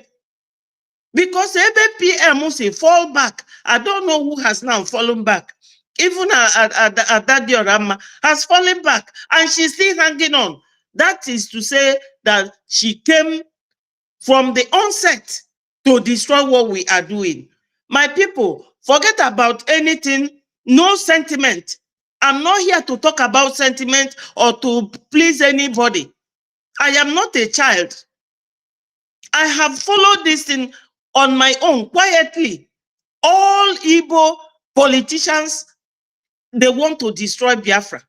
Speaker 10: Because every PM say fall back. I don't know who has now fallen back. Even that diorama has fallen back and she's still hanging on. That is to say that she came from the onset to destroy what we are doing. My people, forget about anything, no sentiment. I'm not here to talk about sentiment or to please anybody. I am not a child. I have followed this thing on my own, quietly. All Igbo politicians, they want to destroy Biafra.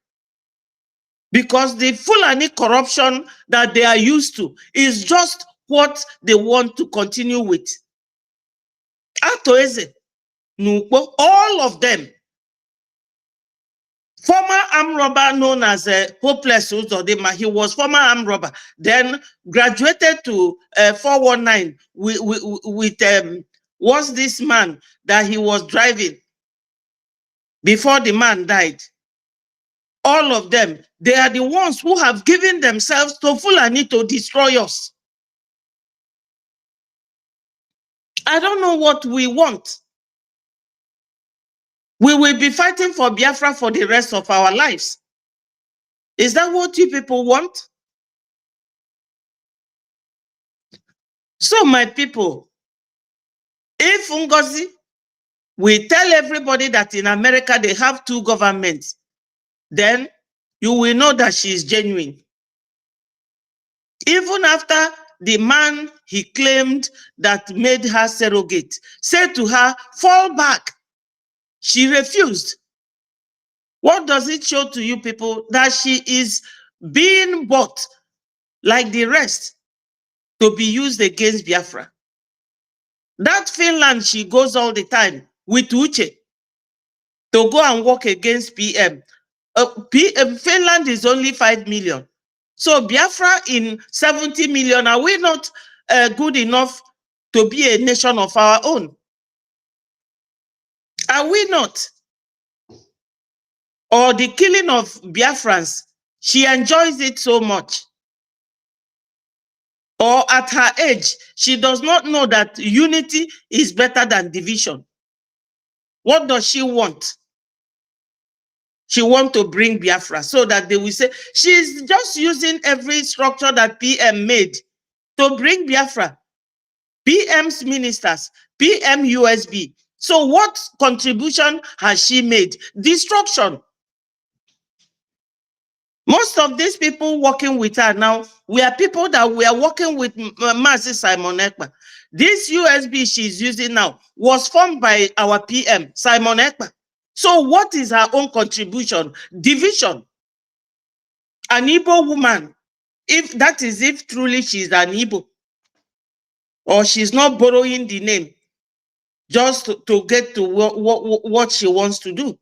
Speaker 10: Because the Fulani corruption that they are used to is just what they want to continue with. Atoeze, Nukpo, all of them. Former armed robber known as Hopeless Uzodinma, he was former armed robber, then graduated to 419 with what's this man that he was driving before the man died. All of them, they are the ones who have given themselves to Fulani to destroy us. I don't know what we want. We will be fighting for Biafra for the rest of our lives. Is that what you people want? So my people, if Ngozi, we tell everybody that in America they have two governments, then you will know that she is genuine. Even after the man he claimed that made her surrogate said to her, fall back, she refused. What does it show to you people? That she is being bought like the rest to be used against Biafra. That Finland, she goes all the time with Uche to go and work against PM. Finland is only 5 million. So Biafra in 70 million, are we not good enough to be a nation of our own? Are we not? Or the killing of Biafrans, she enjoys it so much. Or at her age, she does not know that unity is better than division. What does she want? She wants to bring Biafra so that they will say, she's just using every structure that PM made to bring Biafra. PM's ministers, PM USB. So what contribution has she made? Destruction. Most of these people working with her now, we are people that we are working with Mazi Simon Ekpa. This USB she's using now was formed by our PM, Simon Ekpa. So what is her own contribution? Division. An Igbo woman, if that is if truly she's an Igbo, or she's not borrowing the name just to get to what she wants to do.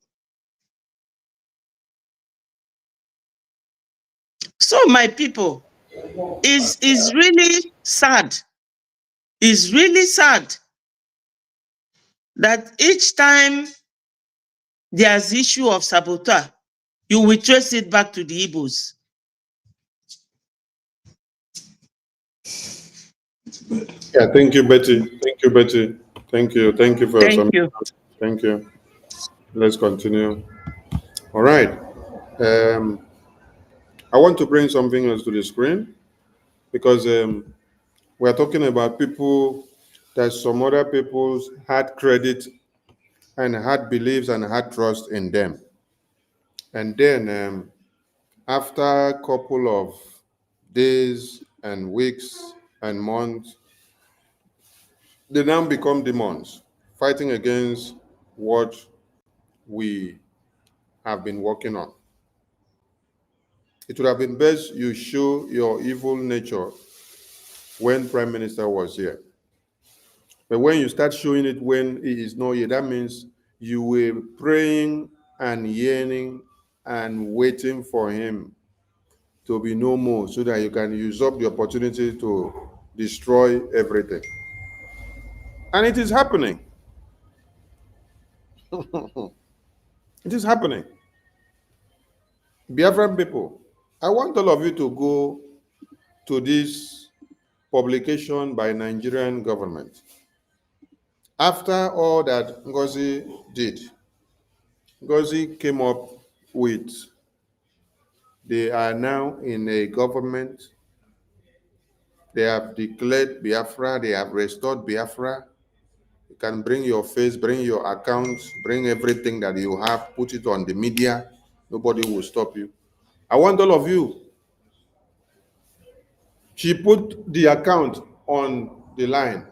Speaker 10: So my people, is really sad. It's really sad that each time there's issue of sabotage, you will trace it back to the Igbos.
Speaker 8: Yeah, thank you, Betty. Thank you, Betty. Thank you. Thank you for your submission. Thank you. Let's continue. All right. I want to bring something else to the screen because we're talking about people that some other people had credit and had beliefs and had trust in them. And then after a couple of days and weeks and months, they now become demons, fighting against what we have been working on. It would have been best you show your evil nature when Prime Minister was here. But when you start showing it when he is not here, that means you were praying and yearning and waiting for him to be no more so that you can use up the opportunity to destroy everything. And it is happening. It is happening. Biafran people, I want all of you to go to this publication by Nigerian government. After all that Ngozi did, Ngozi came up with, they are now in a government. They have declared Biafra, they have restored Biafra. You can bring your face, bring your accounts, bring everything that you have, put it on the media. Nobody will stop you. I want all of you. She put the account on the line.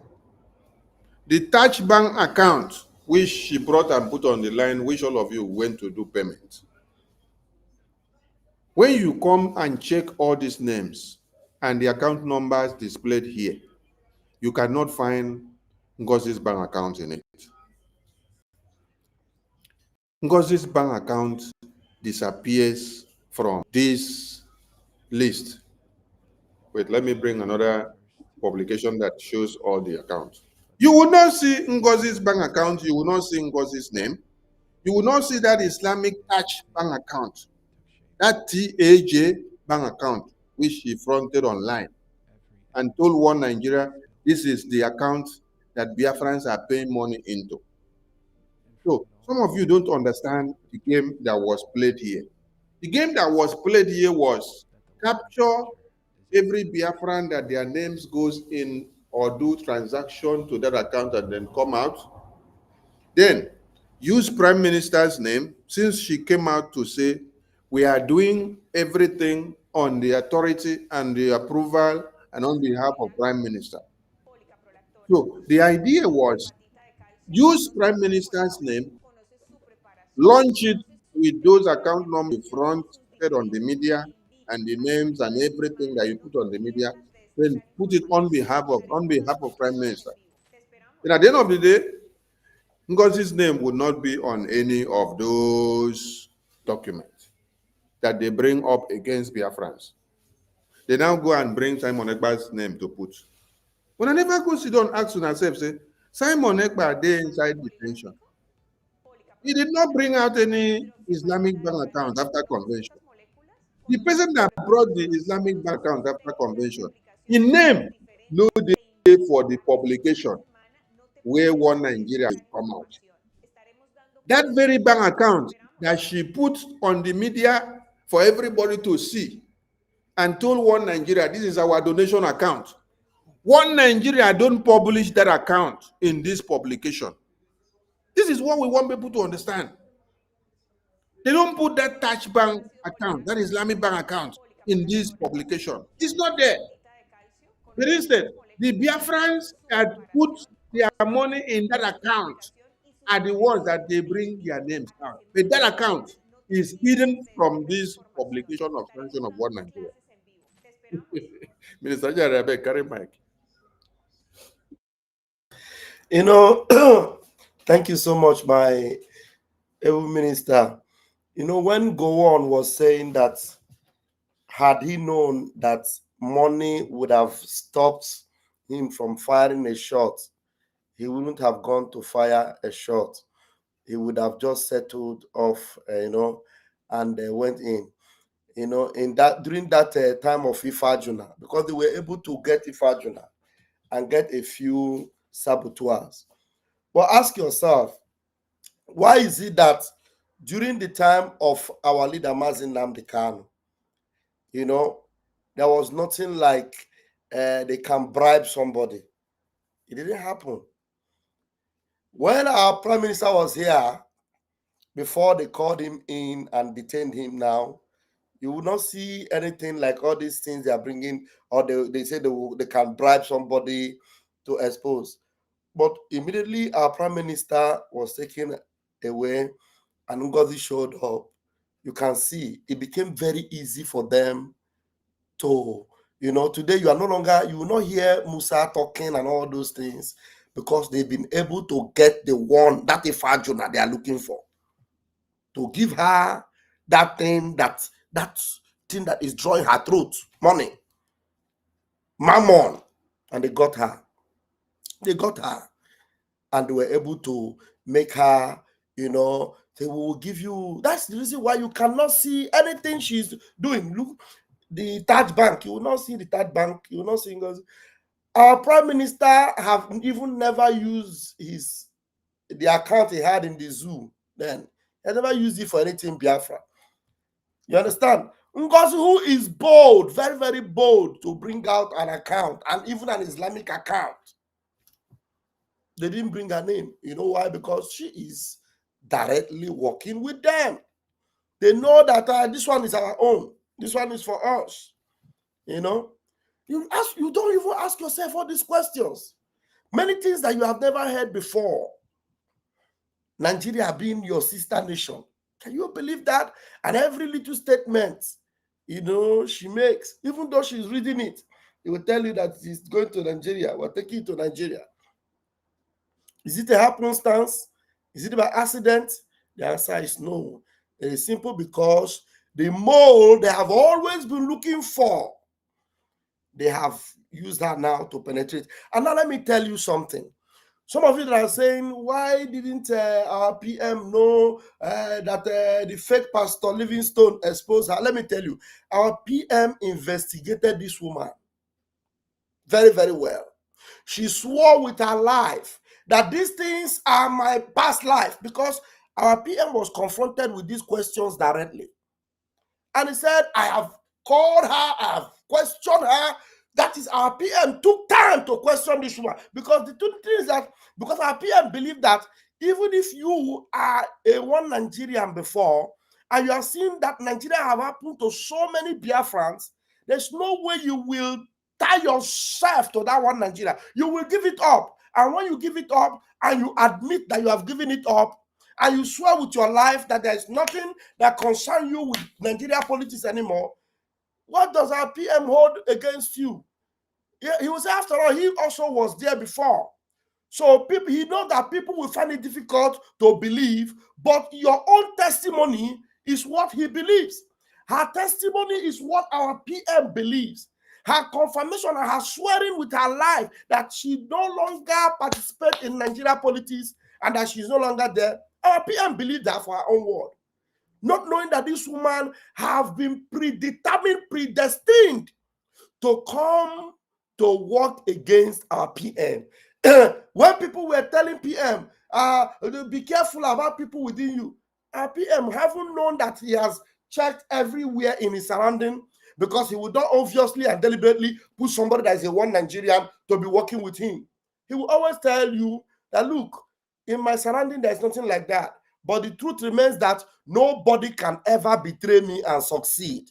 Speaker 8: The Taj Bank account, which she brought and put on the line, which all of you went to do payment. When you come and check all these names, and the account numbers displayed here, you cannot find Ngozi's bank account in it. Ngozi's bank account disappears from this list. Wait, let me bring another publication that shows all the accounts. You will not see Ngozi's bank account. You will not see Ngozi's name. You will not see that Islamic Taj bank account, that TAJ bank account, which she fronted online and told one Nigeria, this is the account that Biafrans are paying money into. So some of you don't understand the game that was played here. The game that was played here was capture every Biafran that their names goes in or do transaction to that account and then come out. Then use Prime Minister's name, since she came out to say, we are doing everything on the authority and the approval and on behalf of Prime Minister. So the idea was use Prime Minister's name, launch it with those account numbers fronted on the media and the names and everything that you put on the media, then put it on behalf of Prime Minister. And at the end of the day, Ngozi's name would not be on any of those documents that they bring up against Biafrans. They now go and bring Simon Ekpa's name to put. When I never go sit down and ask myself, say, Simon Ekpa, they inside detention. He did not bring out any Islamic bank account after convention. The person that brought the Islamic bank account after convention, in name, no day for the publication where one Nigeria will come out. That very bank account that she put on the media for everybody to see and told one Nigeria, this is our donation account. One Nigeria don't publish that account in this publication. This is what we want people to understand. They don't put that Touch Bank account, that Islamic bank account, in this publication. It's not there. But instead, the Biafrans that put their money in that account are the ones that they bring their names out. But that account is hidden from this publication of Sanction of One Nigeria. Minister Jarabe, carry mic.
Speaker 9: You know, thank you so much, my able minister. You know, when Gowon was saying that had he known that money would have stopped him from firing a shot, he wouldn't have gone to fire a shot. He would have just settled off, and went in. In that during that time of Ifajuna, because they were able to get Ifajuna and get a few saboteurs. But ask yourself, why is it that during the time of our leader Mazin Nnamdi Kanu, there was nothing like they can bribe somebody? It didn't happen. When our prime minister was here, before they called him in and detained him now, you will not see anything like all these things they are bringing, or they say they can bribe somebody to expose. But immediately our prime minister was taken away and Ngozi showed up, you can see it became very easy for them to, today you will not hear Musa talking and all those things, because they've been able to get the one, that Ifajuna they are looking for, to give her that thing that is drawing her throat, money, mammon, and they got her. And they were able to make her, they will give you. That's the reason why you cannot see anything she's doing. Look, the Taj Bank, you will not see the Taj Bank, you will not see. Our prime minister have even never used the account he had in the zoo. Then he never used it for anything Biafra. You understand? Ngozi, who is bold, very, very bold, to bring out an account, and even an Islamic account. They didn't bring her name. You know why? Because she is directly working with them. They know that this one is our own. This one is for us. You don't even ask yourself all these questions. Many things that you have never heard before. Nigeria being your sister nation. Can you believe that? And every little statement, she makes, even though she's reading it, He will tell you that he's going to Nigeria. We're taking you to Nigeria. Is it a happenstance? Is it by accident? The answer is no. It is simple because the mole they have always been looking for, they have used that now to penetrate. And now let me tell you something. Some of you that are saying, why didn't our PM know that the fake Pastor Livingstone exposed her? Let me tell you, our PM investigated this woman very, very well. She swore with her life that these things are my past life, because our PM was confronted with these questions directly. And he said, I have called her, I have questioned her. That is, our PM took time to question this woman, because the two things that, because our PM believed that even if you are a one Nigerian before, and you are seeing that Nigeria have happened to so many Biafrans, there's no way you will tie yourself to that one Nigeria. You will give it up. And when you give it up and you admit that you have given it up, and you swear with your life that there is nothing that concerns you with Nigeria politics anymore, what does our PM hold against you? He will say, after all, he also was there before. So people, he knows that people will find it difficult to believe, but your own testimony is what he believes. Her testimony is what our PM believes. Her confirmation and her swearing with her life that she no longer participates in Nigeria politics and that she's no longer there, our PM believes that for her own word. Not knowing that this woman have been predetermined, predestined to come to work against our PM. When people were telling PM, be careful about people within you, our PM haven't known that he has checked everywhere in his surrounding, because he would not obviously and deliberately put somebody that is a one Nigerian to be working with him. He will always tell you that, look, in my surrounding, there's nothing like that. But the truth remains that nobody can ever betray me and succeed,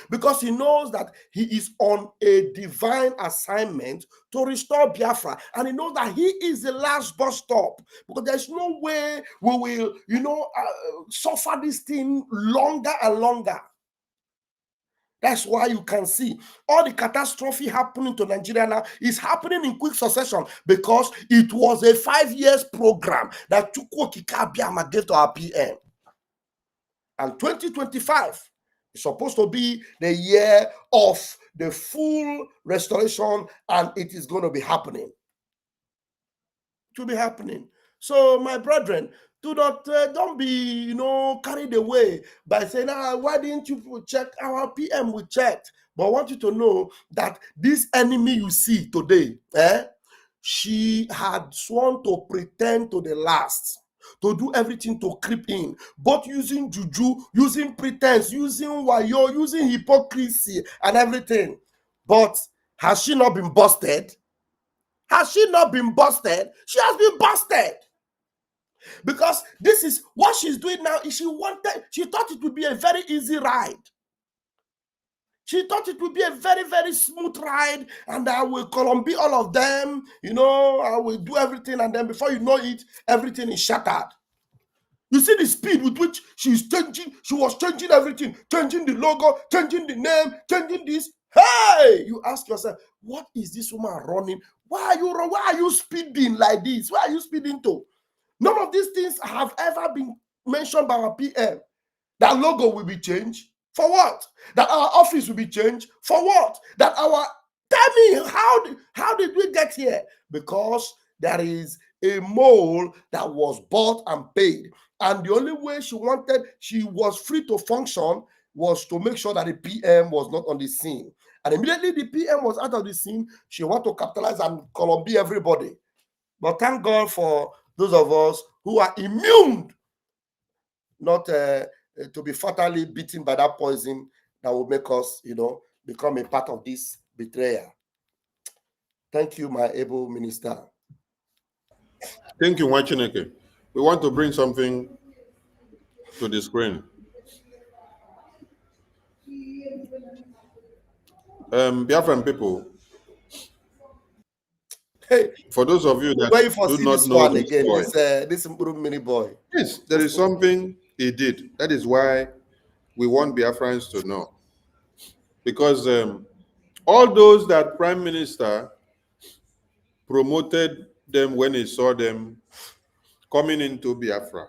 Speaker 9: because he knows that he is on a divine assignment to restore Biafra, and he knows that he is the last bus stop, because there's no way we will, suffer this thing longer and longer. That's why you can see all the catastrophe happening to Nigeria now is happening in quick succession, because it was a 5 years program that Chukwu Kikabiama gave to our PM. And 2025 is supposed to be the year of the full restoration, and it is going to be happening. It will be happening. So, my brethren, do not don't be carried away by saying, why didn't you check? Our PM we checked. But I want you to know that this enemy you see today, she had sworn to pretend to the last, to do everything to creep in, both using juju, using pretense, using wayo, using hypocrisy and everything. But has she not been busted? Has she not been busted? She has been busted. Because this is what she's doing now. She thought it would be a very easy ride. She thought it would be a very, very smooth ride, and I will Columbia all of them, I will do everything, and then before you know it, everything is shattered. You see the speed with which she was changing everything, changing the logo, changing the name, changing this. Hey, you ask yourself, what is this woman running? Why are you speeding like this? Where are you speeding to? None of these things have ever been mentioned by our PM. That logo will be changed. For what? That our office will be changed. For what? That our... Tell me, how did we get here? Because there is a mole that was bought and paid. And the only way she was free to function was to make sure that the PM was not on the scene. And immediately the PM was out of the scene, she wanted to capitalize and Columbia everybody. But thank God for those of us who are immune not to be fatally beaten by that poison that will make us, become a part of this betrayal. Thank you, my able minister.
Speaker 8: Thank you, Wachineke. We want to bring something to the screen. Biafran people,
Speaker 9: Hey,
Speaker 8: for those of you that
Speaker 9: where you
Speaker 8: do
Speaker 9: see
Speaker 8: not
Speaker 9: this
Speaker 8: know
Speaker 9: one
Speaker 8: this
Speaker 9: again,
Speaker 8: boy,
Speaker 9: this mini boy.
Speaker 8: yes, there is something he did. That is why we want Biafrans to know. Because All those that Prime Minister promoted them when he saw them coming into Biafra,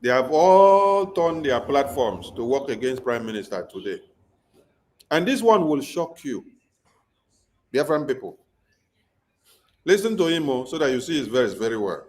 Speaker 8: they have all turned their platforms to work against Prime Minister today. And this one will shock you, Biafran people. Listen to him so that you see his verse very well,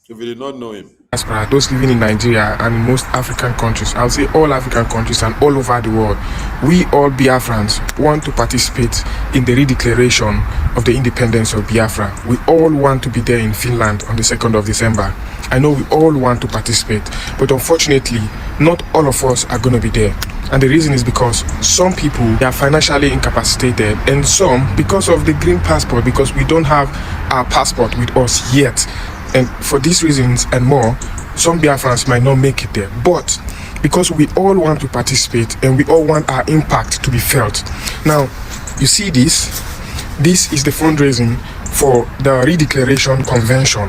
Speaker 8: if you did not know him.
Speaker 11: Diaspora, those living in Nigeria and in most African countries, I would say all African countries and all over the world, we all Biafrans want to participate in the redeclaration of the independence of Biafra. We all want to be there in Finland on the 2nd of December. I know we all want to participate, but unfortunately, not all of us are going to be there. And the reason is because some people are financially incapacitated, and some because of the green passport, because we don't have our passport with us yet. And for these reasons and more, some Biafrans might not make it there. But because we all want to participate and we all want our impact to be felt. Now, you see this? This is the fundraising for the Redeclaration Convention.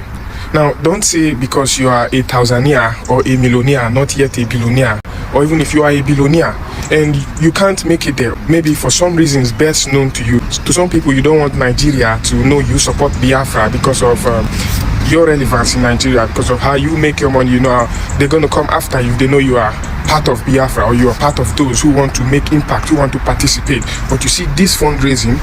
Speaker 11: Now, don't say because you are a thousandaire or a millionaire, not yet a billionaire, or even if you are a billionaire and you can't make it there, maybe for some reasons best known to you. To some people, you don't want Nigeria to know you support Biafra because of your relevance in Nigeria, because of how you make your money. You know, they're going to come after you. They know you are part of Biafra, or you are part of those who want to make impact, who want to participate. But you see, this fundraising,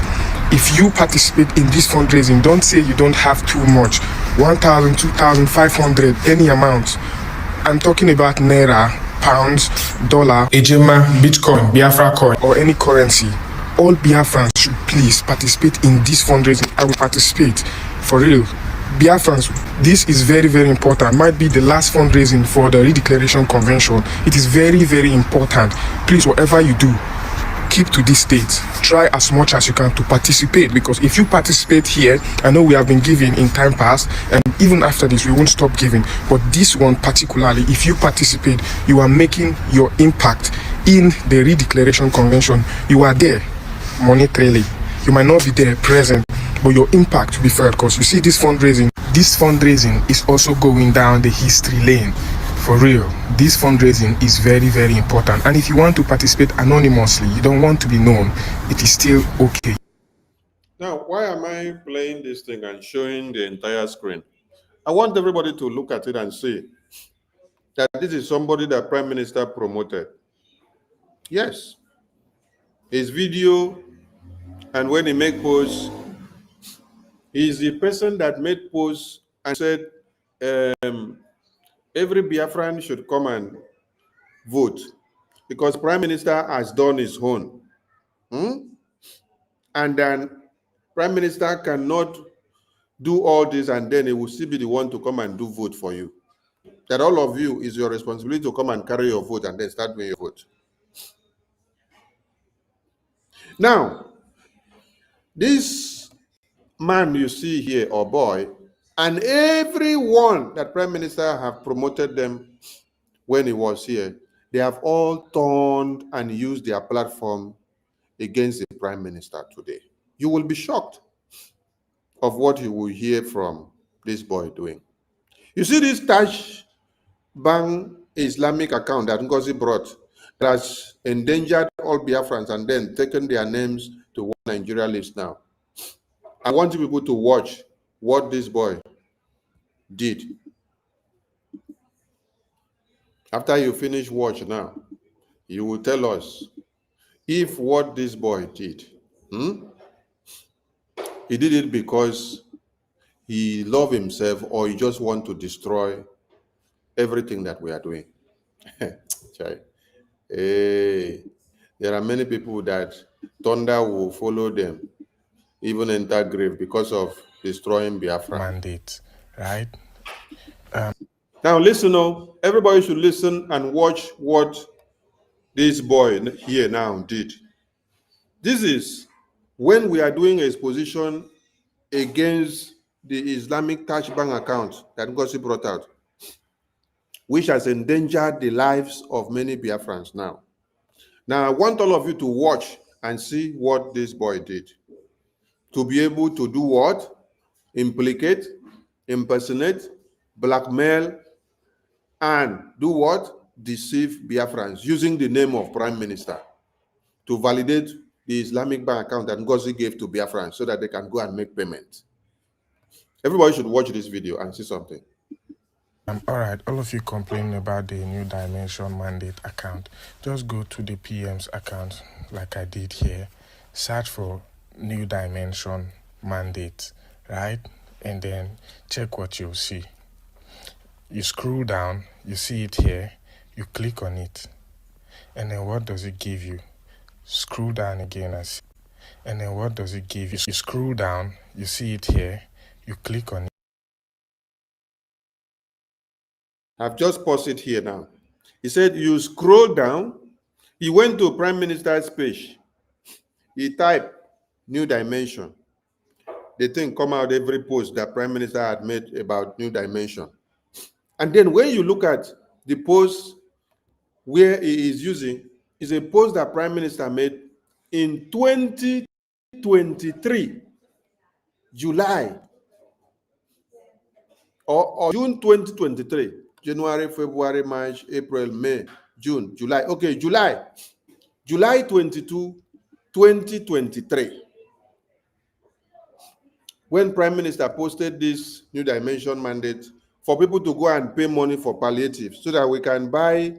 Speaker 11: if you participate in this fundraising, don't say you don't have too much. 1,000, 2,500, any amount. I'm talking about Naira, pounds, dollar, Ejema, Bitcoin, Biafra coin, or any currency. All Biafrans should please participate in this fundraising. I will participate, for real. Biafrans, this is very, very important. Might be the last fundraising for the Redeclaration Convention. It is very, very important. Please, whatever you do, keep to this date. Try as much as you can to participate, because if you participate here, I know we have been giving in time past, and even after this we won't stop giving, but this one particularly, if you participate, you are making your impact in the Redeclaration Convention. You are there monetarily. You might not be there present, but your impact will be felt, because you see this fundraising is also going down the history lane. For real, this fundraising is very, very important. And if you want to participate anonymously, you don't want to be known, it is still okay.
Speaker 8: Now, why am I playing this thing and showing the entire screen? I want everybody to look at it and see that this is somebody that Prime Minister promoted. Yes. His video, and when he made posts, he's the person that made posts and said every Biafran should come and vote because Prime Minister has done his own. And then Prime Minister cannot do all this and then he will still be the one to come and do vote for you. That all of you is your responsibility to come and carry your vote and then start doing your vote. Now, this man you see here, or boy, and everyone that Prime Minister have promoted them when he was here, they have all turned and used their platform against the Prime Minister today. You will be shocked of what you will hear from this boy doing. You see this Taj Bank Islamic account that Ngozi brought that has endangered all Biafrans and then taken their names to what Nigeria lives now. I want you people to watch what this boy did. After you finish watch now, you will tell us if what this boy did, he did it because he loved himself or he just want to destroy everything that we are doing. Hey, there are many people that thunder will follow them, even enter grave because of destroying Biafra.
Speaker 11: Mandate, right?
Speaker 8: Now listen, everybody should listen and watch what this boy here now did. This is when we are doing exposition against the Islamic Taj Bank account that Ngozi brought out, which has endangered the lives of many Biafrans now. Now, I want all of you to watch and see what this boy did. To be able to do what? Implicate, impersonate, blackmail, and do what? Deceive Biafrans using the name of Prime Minister to validate the Islamic bank account that Ngozi gave to Biafra so that they can go and make payments. Everybody should watch this video and see something.
Speaker 11: All right, all of you complaining about the New Dimension mandate account, just go to the PM's account like I did here, search for New Dimension mandate, right? And then check what you'll see. You scroll down, you see it here, you click on it. And then what does it give you? Scroll down again and see. And then what does it give you? You scroll down, you see it here, you click on it.
Speaker 8: I've just paused it here now. He said, you scroll down. He went to Prime Minister's page. He typed New Dimension. The thing come out every post that Prime Minister had made about New Dimension. And then when you look at the post where he is using, is a post that Prime Minister made in 2023, July, or June 2023, January, February, March, April, May, June, July. Okay, July 22, 2023. When Prime Minister posted this New Dimension mandate for people to go and pay money for palliative so that we can buy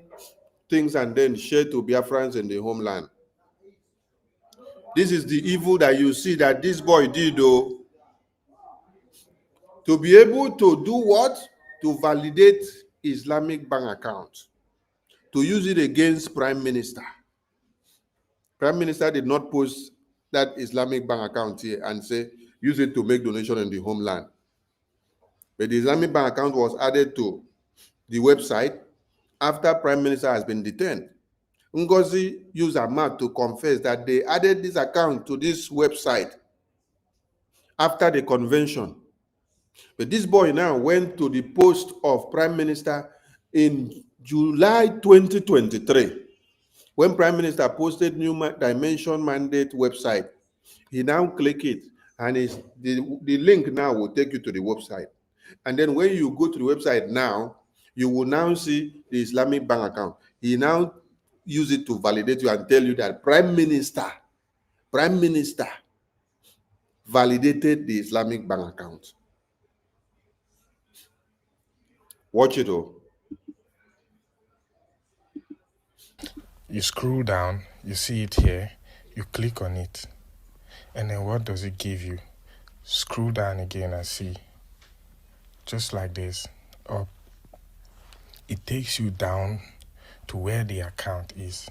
Speaker 8: things and then share to Biafrans in the homeland. This is the evil that you see that this boy did, though. To be able to do what? To validate Islamic bank account. To use it against Prime Minister. Prime Minister did not post that Islamic bank account here and say, use it to make donation in the homeland. But the Islamic bank account was added to the website after Prime Minister has been detained. Ngozi used her mouth to confess that they added this account to this website after the convention. But this boy now went to the post of Prime Minister in July 2023. When Prime Minister posted New Dimension Mandate website, he now click it, and the link now will take you to the website. And then when you go to the website now, you will now see the Islamic bank account. He now use it to validate you and tell you that Prime Minister validated the Islamic bank account. Watch it all.
Speaker 11: You scroll down, you see it here, you click on it. And then what does it give you? Scroll down again and see. Just like this, up. It takes you down to where the account is.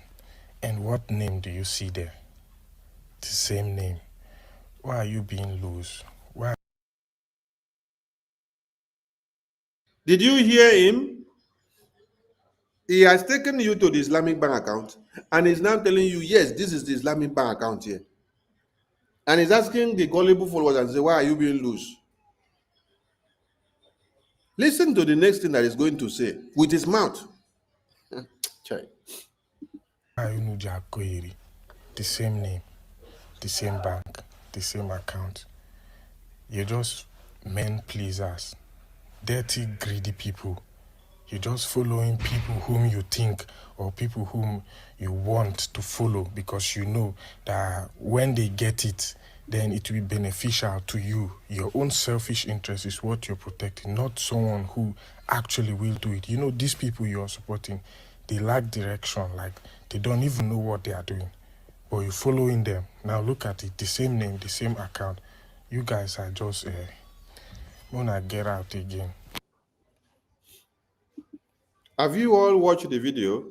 Speaker 11: And what name do you see there? The same name. Why are you being loose? Why?
Speaker 8: Did you hear him? He has taken you to the Islamic bank account and is now telling you, yes, this is the Islamic bank account here. And he's asking the gullible followers and say, why are you being loose? Listen to the next thing that he's going to say with his mouth.
Speaker 11: Why are you Nujakoiri? The same name, the same bank, the same account. You're just men pleasers, dirty, greedy people. You're just following people whom you think or people whom you want to follow because you know that when they get it, then it will be beneficial to you. Your own selfish interest is what you're protecting, not someone who actually will do it. You know, these people you're supporting, they lack direction, like they don't even know what they are doing. But you're following them. Now look at it, the same name, the same account. You guys are just, gonna get out again.
Speaker 8: Have you all watched the video?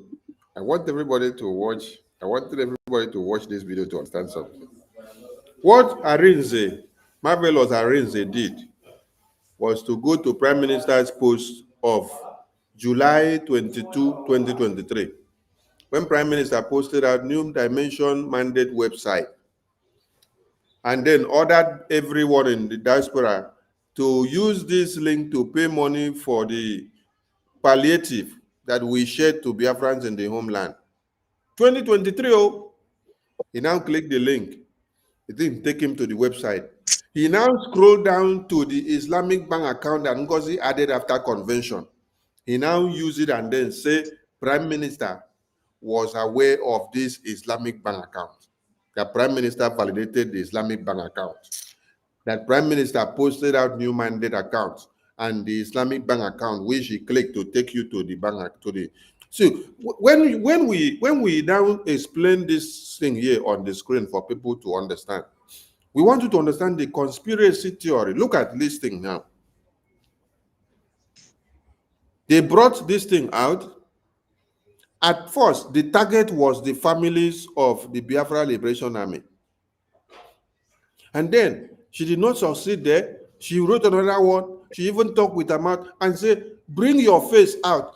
Speaker 8: I wanted everybody to watch this video to understand something. What Marvelous Arinze did was to go to Prime Minister's post of July 22, 2023, when Prime Minister posted our New Dimension Mandate website, and then ordered everyone in the diaspora to use this link to pay money for the palliative that we shared to Biafrans in the homeland. 2023, he now clicked the link. It didn't take him to the website. He now scrolled down to the Islamic bank account that Ngozi added after convention. He now used it and then say Prime Minister was aware of this Islamic bank account. that Prime Minister validated the Islamic bank account, that Prime Minister posted out new mandate accounts and the Islamic bank account, which he clicked to take you to the bank to the. So when we now explain this thing here on the screen for people to understand, we want you to understand the conspiracy theory. Look at this thing now. They brought this thing out. At first, the target was the families of the Biafra Liberation Army. And then she did not succeed there. She wrote another one. She even talked with her mouth and said, bring your face out.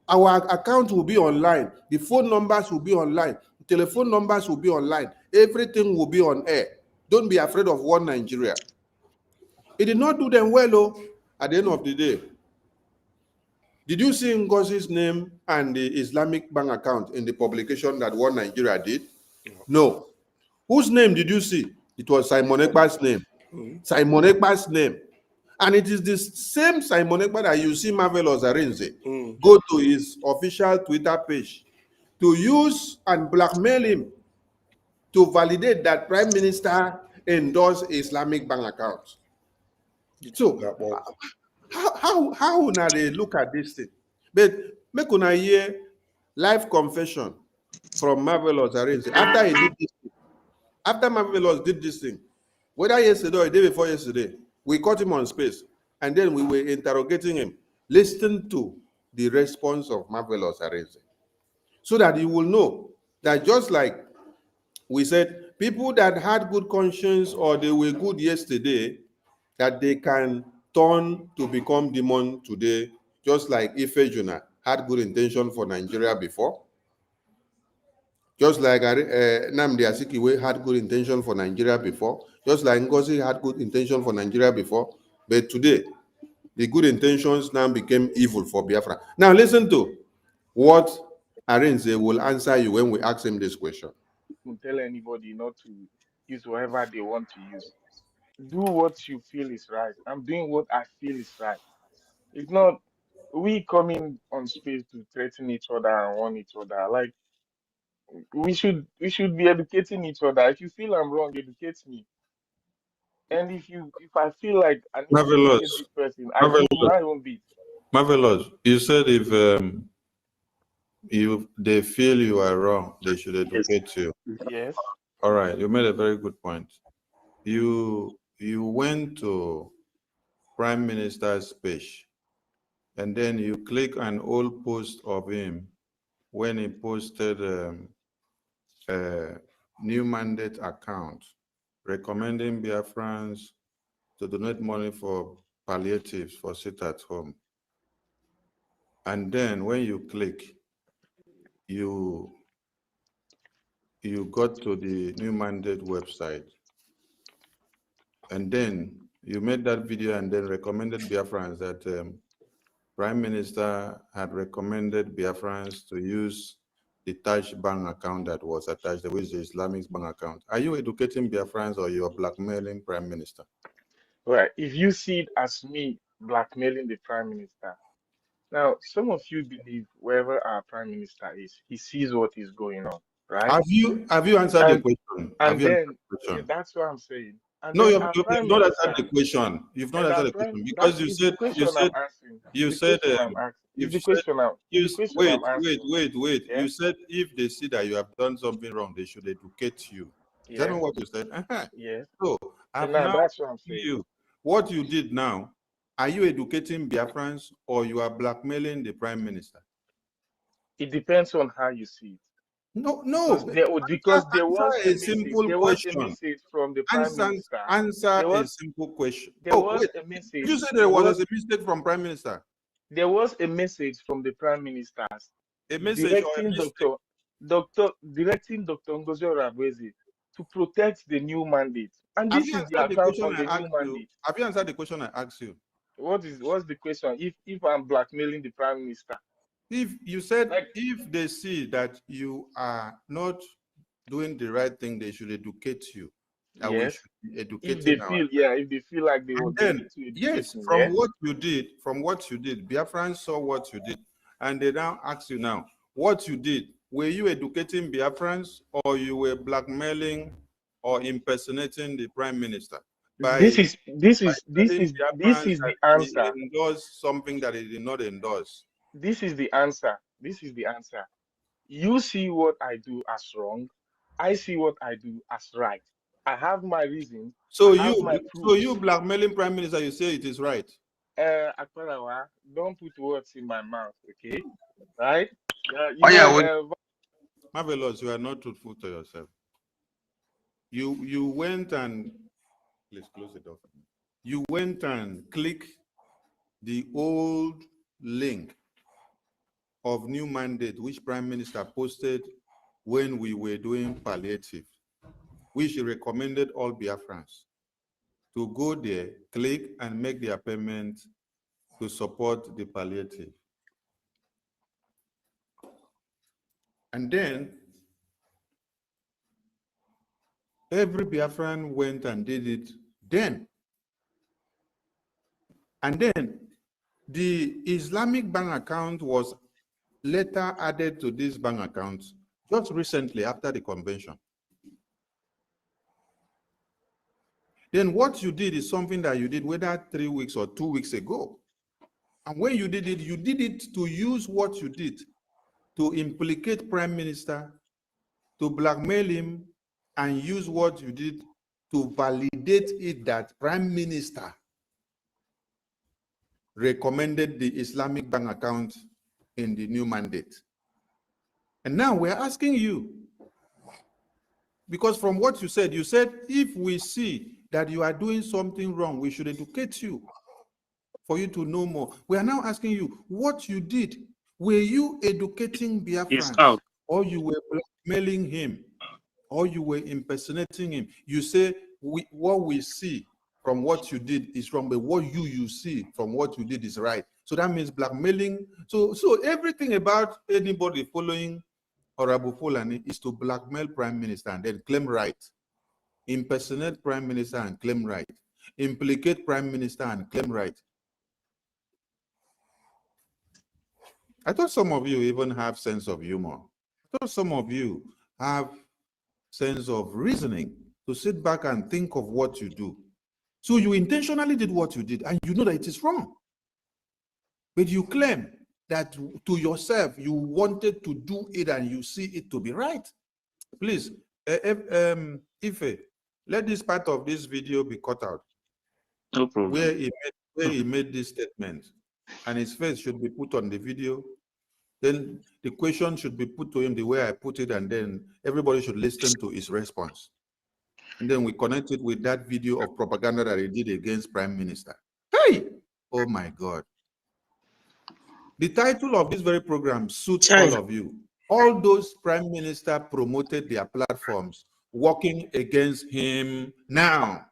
Speaker 8: Our account will be online. The phone numbers will be online. Telephone numbers will be online. Everything will be on air. Don't be afraid of one Nigeria. It did not do them well, though, at the end of the day. Did you see Ngozi's name and the Islamic bank account in the publication that One Nigeria did? No. Whose name did you see? It was Simon Ekpa's name. Simon Ekpa's name. And it is the same Simon Ekpa that you see Marvelous Arinze go to his official Twitter page to use and blackmail him to validate that Prime Minister endorsed Islamic bank accounts. So, how now they look at this thing? But make una hear live confession from Marvelous Arinze after he did this thing. After Marvelous did this thing, whether yesterday or the day before yesterday, we caught him on space, and then we were interrogating him. Listen to the response of Marvelous Arinze, so that you will know that just like we said, people that had good conscience or they were good yesterday, that they can turn to become demon today, just like Ife Juna had good intention for Nigeria before. Just like Nnamdi Azikiwe had good intention for Nigeria before. Just like Ngozi had good intention for Nigeria before. But today, the good intentions now became evil for Biafra. Now listen to what Arinze will answer you when we ask him this question.
Speaker 12: Tell anybody not to use whatever they want to use. Do what you feel is right. I'm doing what I feel is right. It's not we coming on space to threaten each other and warn each other. Like we should be educating each other. If you feel I'm wrong, educate me. And if I feel like I need to educate this person, I do my own bit.
Speaker 8: Marvelous. You said if they feel you are wrong, they should educate you.
Speaker 12: Yes.
Speaker 8: All right, you made a very good point. You went to Prime Minister's page, and then you click an old post of him when he posted a new mandate account recommending Biafrans to donate money for palliatives for sit at home. And then when you click, you got to the new mandate website. And then you made that video and then recommended Biafrans that Prime Minister had recommended Biafrans to use the Taj bank account that was attached, which is the Islamic bank account. Are you educating Biafrans or you are blackmailing Prime Minister?
Speaker 12: Right. If you see it as me blackmailing the Prime Minister, now some of you believe wherever our Prime Minister is, he sees what is going on, right?
Speaker 8: Have you answered the question?
Speaker 12: And then yeah, that's what I'm saying. And
Speaker 8: no,
Speaker 12: then
Speaker 8: you've not answered the question. You've not answered the question because you said wait.
Speaker 12: Yeah?
Speaker 8: You said if they see that you have done something wrong, they should educate you. Is that not what you said?
Speaker 12: Yes.
Speaker 8: So I've now
Speaker 12: that's what I'm saying.
Speaker 8: you. What you did now, are you educating Biafrans or you are blackmailing the Prime Minister?
Speaker 12: It depends on how you see it.
Speaker 8: No.
Speaker 12: Because there was a message from the Prime Minister.
Speaker 8: Answer a simple question.
Speaker 12: There was a message.
Speaker 8: You said there was a mistake from Prime Minister.
Speaker 12: There was a message from the Prime Minister.
Speaker 8: A message
Speaker 12: directing Dr. Ngozi Oravweze to protect the new mandate. And this is the account on the new mandate.
Speaker 8: Have you answered the question I asked you?
Speaker 12: What's the question? If I'm blackmailing the Prime Minister.
Speaker 8: If you said if they see that you are not doing the right thing, they should educate you.
Speaker 12: Yes.
Speaker 8: We should be educating
Speaker 12: if they feel like they were
Speaker 8: then,
Speaker 12: to educate
Speaker 8: yes,
Speaker 12: me,
Speaker 8: from what you did, Biafrans saw what you did, and they now ask you now, what you did, were you educating Biafrans or you were blackmailing or impersonating the prime minister by
Speaker 12: This is this
Speaker 8: by
Speaker 12: is this
Speaker 8: telling
Speaker 12: is this
Speaker 8: Biafrans
Speaker 12: is
Speaker 8: that
Speaker 12: the
Speaker 8: he
Speaker 12: answer.
Speaker 8: endorsed something that he did not endorse?
Speaker 12: This is the answer. This is the answer. You see what I do as wrong. I see what I do as right. I have my reasons. I
Speaker 8: So
Speaker 12: have my
Speaker 8: you
Speaker 12: proofs.
Speaker 8: blackmailing prime minister, you say it is right.
Speaker 12: Akparawa, don't put words in my mouth, okay? Right?
Speaker 13: Oh yeah, well,
Speaker 8: Marvelous, you are not truthful to yourself. You went and please close the door. You went and clicked the old link of new mandate which prime minister posted when we were doing palliative, which he recommended all Biafrans to go there, click and make their payment to support the palliative. And then every Biafran went and did it then. And then the Islamic bank account was later added to this bank account just recently after the convention. Then what you did is something that you did whether 3 weeks or 2 weeks ago. And when you did it to use what you did to implicate Prime Minister, to blackmail him, and use what you did to validate it that Prime Minister recommended the Islamic bank account in the new mandate. And now we're asking you, because from what you said if we see that you are doing something wrong, we should educate you for you to know more. We are now asking you what you did. Were you educating Biafrans, or you were blackmailing him, or you were impersonating him? You say what we see from what you did is wrong, but what you see from what you did is right. So that means blackmailing. So everything about anybody following Honorable Fulani is to blackmail Prime Minister and then claim right, impersonate Prime Minister and claim right, implicate Prime Minister and claim right. I thought some of you even have sense of humor. I thought some of you have sense of reasoning to sit back and think of what you do. So you intentionally did what you did and you know that it is wrong. But you claim that to yourself, you wanted to do it and you see it to be right. Please, Ife, let this part of this video be cut out.
Speaker 10: No problem.
Speaker 8: Where he made this statement, and his face should be put on the video. Then the question should be put to him the way I put it, and then everybody should listen to his response. And then we connect it with that video of propaganda that he did against Prime Minister. Hey! Oh my God. The title of this very program suits all of you. All those Prime Minister promoted their platforms working against him now.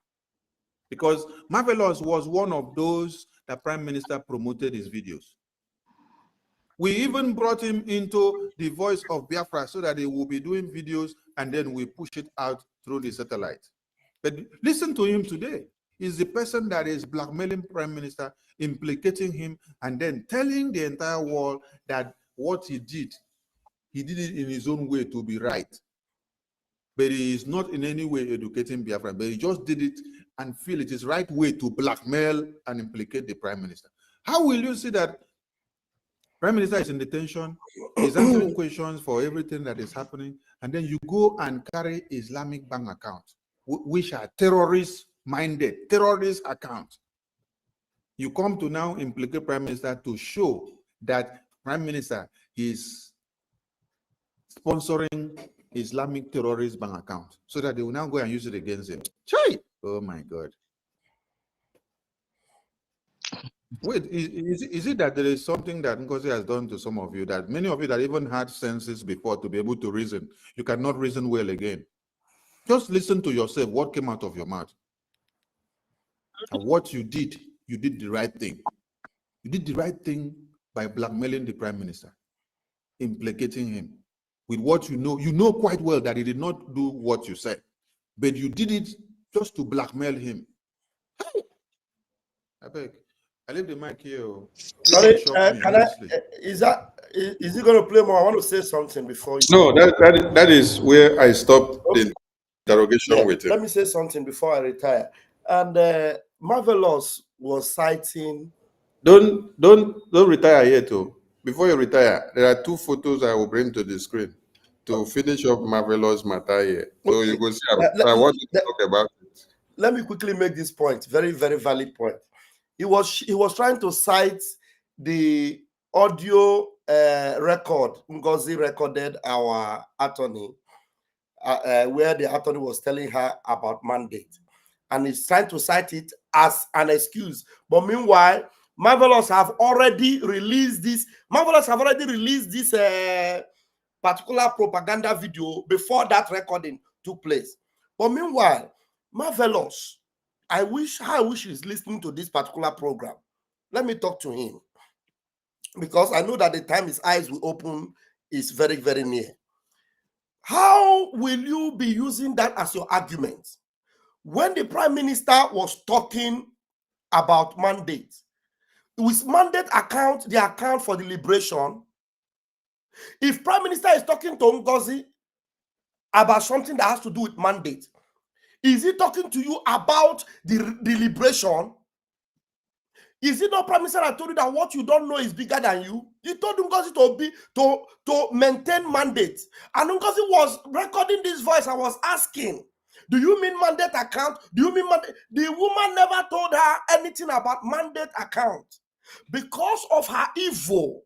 Speaker 8: Because Marvelous was one of those that Prime Minister promoted his videos. We even brought him into the Voice of Biafra so that he will be doing videos and then we push it out through the satellite. But listen to him today. He's the person that is blackmailing Prime Minister, implicating him, and then telling the entire world that what he did it in his own way to be right. But he is not in any way educating Biafra, but he just did it and feel it is right way to blackmail and implicate the Prime Minister. How will you see that Prime Minister is in detention, he's answering questions for everything that is happening, and then you go and carry Islamic bank accounts, which are terrorist-minded, terrorist accounts. You come to now implicate Prime Minister to show that Prime Minister is sponsoring Islamic terrorist bank account so that they will now go and use it against him. Chai! Oh my God. Wait, is it that there is something that Ngozi has done to some of you, that many of you that even had senses before to be able to reason, you cannot reason well again? Just listen to yourself, what came out of your mouth. And what you did the right thing. You did the right thing by blackmailing the Prime Minister, implicating him with what you know quite well that he did not do what you said, but you did it just to blackmail him. I beg. I leave the mic here. This
Speaker 9: Sorry,
Speaker 8: one shocked me
Speaker 9: can I?
Speaker 8: honestly.
Speaker 9: Is he going to play more? I want to say something before you.
Speaker 8: No, that is where I stopped
Speaker 9: Okay.
Speaker 8: the interrogation
Speaker 9: Yeah,
Speaker 8: with him.
Speaker 9: let me say something before I retire. And Marvelous was citing.
Speaker 8: Don't retire yet, oh. Before you retire, there are 2 photos I will bring to the screen to finish up Marvelous matter here. So
Speaker 9: Okay.
Speaker 8: you go see.
Speaker 9: Let,
Speaker 8: I want you to talk about it.
Speaker 9: let me quickly make this point. Very, very valid point. He was trying to cite the audio record Ngozi recorded our attorney, where the attorney was telling her about mandate, and he's trying to cite it as an excuse. But meanwhile, Marvelous have already released this. Marvelous have already released this particular propaganda video before that recording took place. But meanwhile, Marvelous, I wish he's listening to this particular program. Let me talk to him, because I know that the time his eyes will open is very, very near. How will you be using that as your argument when the Prime Minister was talking about mandate? With mandate account, the account for the liberation, if Prime Minister is talking to Ngozi about something that has to do with mandate, is he talking to you about the liberation? Is it not Prime Minister that told you that what you don't know is bigger than you? He told Ngozi to maintain mandate. And Ngozi was recording this voice. I was asking, do you mean mandate account? Do you mean mandate? The woman never told her anything about mandate account. Because of her evil,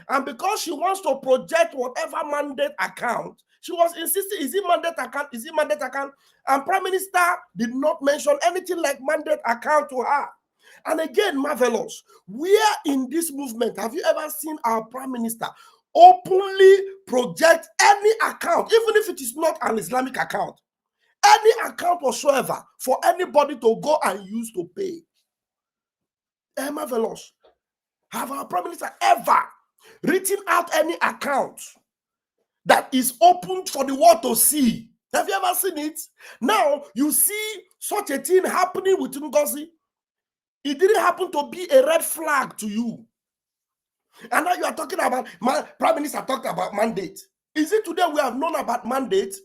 Speaker 9: and because she wants to project whatever mandate account, she was insisting, is it mandate account? Is it mandate account? And Prime Minister did not mention anything like mandate account to her. And again, Marvelous, where in this movement have you ever seen our Prime Minister openly project any account, even if it is not an Islamic account, any account whatsoever, for anybody to go and use to pay? Marvelous, have our Prime Minister ever written out any account that is opened for the world to see? Have you ever seen it? Now, you see such a thing happening with Ngozi. It didn't happen to be a red flag to you. And now you are talking about, Prime Minister talked about mandate. Is it today we have known about mandate?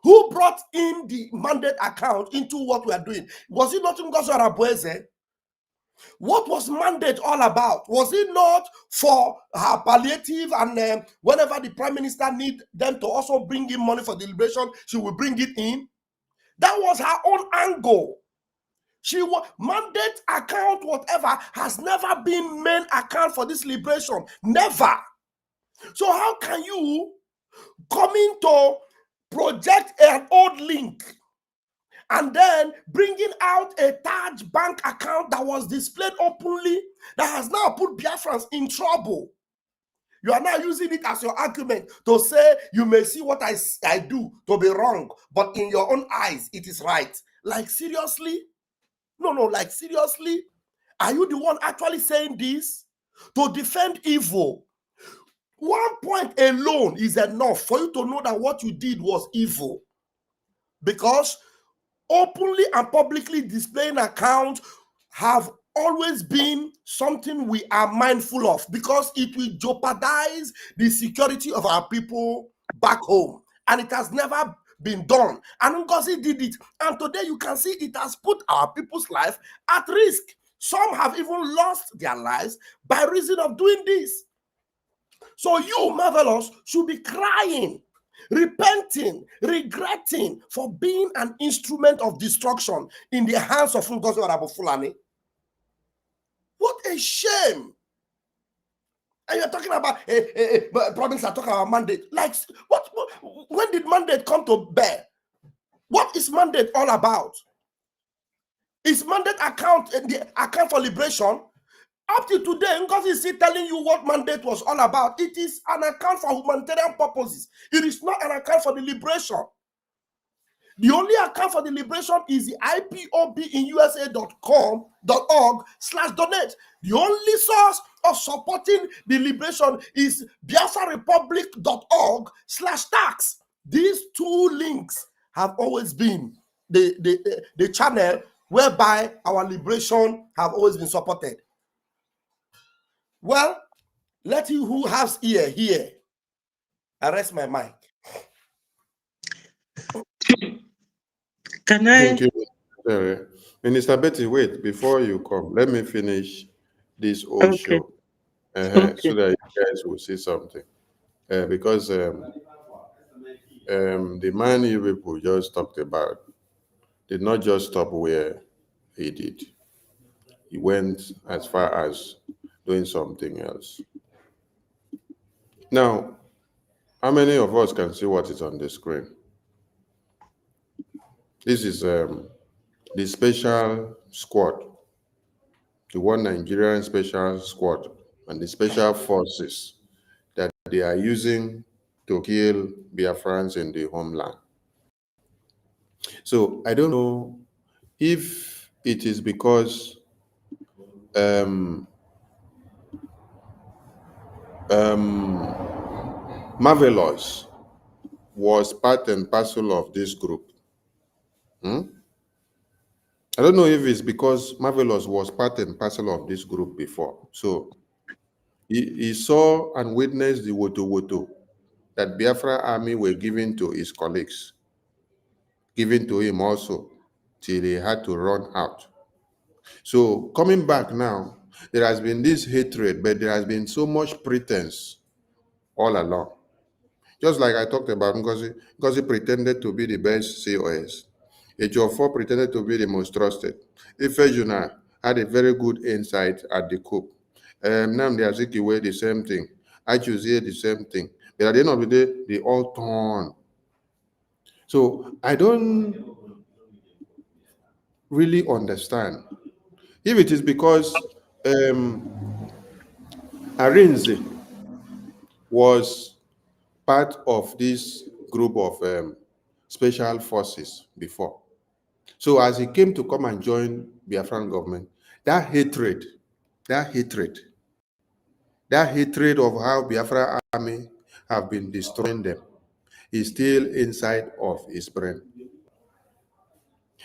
Speaker 9: Who brought in the mandate account into what we are doing? Was it not Ngozi Arabueze? What was mandate all about? Was it not for her palliative, and whenever the Prime Minister need them to also bring in money for the liberation, she will bring it in? That was her own angle. She was mandate account, whatever, has never been main account for this liberation. Never. So how can you come in to project an old link and then bringing out a Taj bank account that was displayed openly, that has now put Biafrans in trouble? You are now using it as your argument to say you may see what I do to be wrong, but in your own eyes it is right. Like, seriously? No, like, seriously? Are you the one actually saying this? To defend evil. 1 point alone is enough for you to know that what you did was evil. Because openly and publicly displaying accounts have always been something we are mindful of, because it will jeopardize the security of our people back home. And it has never been done. And Ngozi did it. And today you can see it has put our people's life at risk. Some have even lost their lives by reason of doing this. So you, Marvelous, should be crying, repenting, regretting for being an instrument of destruction in the hands of Ngozi Fulani. What a shame. And you're talking about problems are talking about mandate. Like, when did mandate come to bear? What is mandate all about? Is mandate account the account for liberation? Up to today, Ngozi is still telling you what mandate was all about. It is an account for humanitarian purposes. It is not an account for the liberation. The only account for the liberation is the ipobinUSA.com.org/donate. The only source of supporting the liberation is BiafraRepublic.org/tax. These two links have always been the channel whereby our liberation have always been supported. Well, let you who has ear hear. I rest my mic.
Speaker 10: Can I?
Speaker 8: Thank you, Terry. Minister Betty, wait, before you come, let me finish this whole
Speaker 10: Okay.
Speaker 8: show
Speaker 10: Okay.
Speaker 8: so that you guys will see something. Because the man you people just talked about did not just stop where he did. He went as far as doing something else. Now, how many of us can see what is on the screen? This is the special squad, the one Nigerian special squad, and the special forces that they are using to kill Biafrans in the homeland. So I don't know if it is because Marvelous was part and parcel of this group. I don't know if it's because Marvelous was part and parcel of this group before. So he saw and witnessed the woto that Biafra army were giving to his colleagues, given to him also, till he had to run out. So coming back now, there has been this hatred, but there has been so much pretense all along. Just like I talked about Ngozi. Ngozi pretended to be the best COS. Ejiofor pretended to be the most trusted. Ifejuna had a very good insight at the coup. Nnamdi Azikiwe, the same thing. Achuzie, the same thing. But at the end of the day, they all turn. So I don't really understand. If it is because Arinze was part of this group of special forces before. So as he came to come and join Biafran government, that hatred of how Biafra army have been destroying them is still inside of his brain.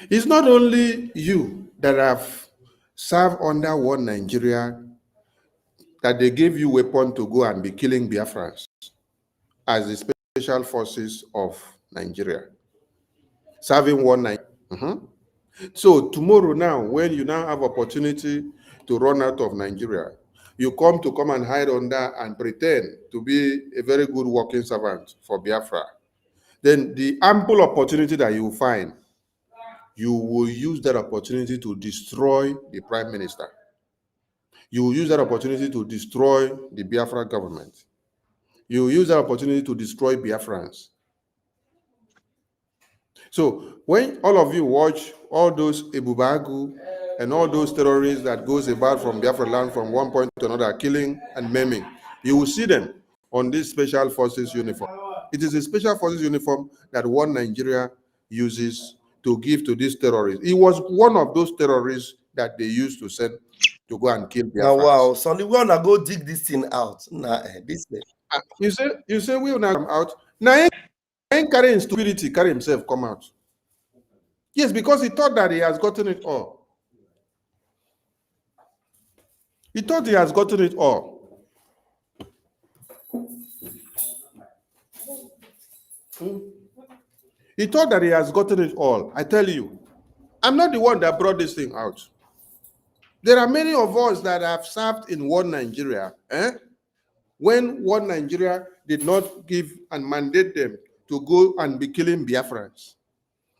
Speaker 8: It's not only you that have served under one Nigeria that they gave you weapon to go and be killing Biafrans as the special forces of Nigeria. Serving one Nigeria. So tomorrow now, when you now have opportunity to run out of Nigeria, you come and hide under and pretend to be a very good working servant for Biafra. Then the ample opportunity that you find, you will use that opportunity to destroy the prime minister. You will use that opportunity to destroy the Biafra government. You will use that opportunity to destroy Biafrans. So when all of you watch all those Ebubagu and all those terrorists that goes about from Biafra land from one point to another, killing and maiming, you will see them on this special forces uniform. It is a special forces uniform that one Nigeria uses to give to these terrorists. It was one of those terrorists that they used to send to go and kill Biafrans.
Speaker 9: Now, wow, Sonny, we wanna go dig this thing out. Nah, this thing.
Speaker 8: You say we will not come out. Now, ain't carrying stupidity, carry himself come out. Yes, because he thought that he has gotten it all. He thought he has gotten it all. He thought that he has gotten it all. I tell you, I'm not the one that brought this thing out. There are many of us that have served in one Nigeria. When one Nigeria did not give and mandate them to go and be killing Biafrans.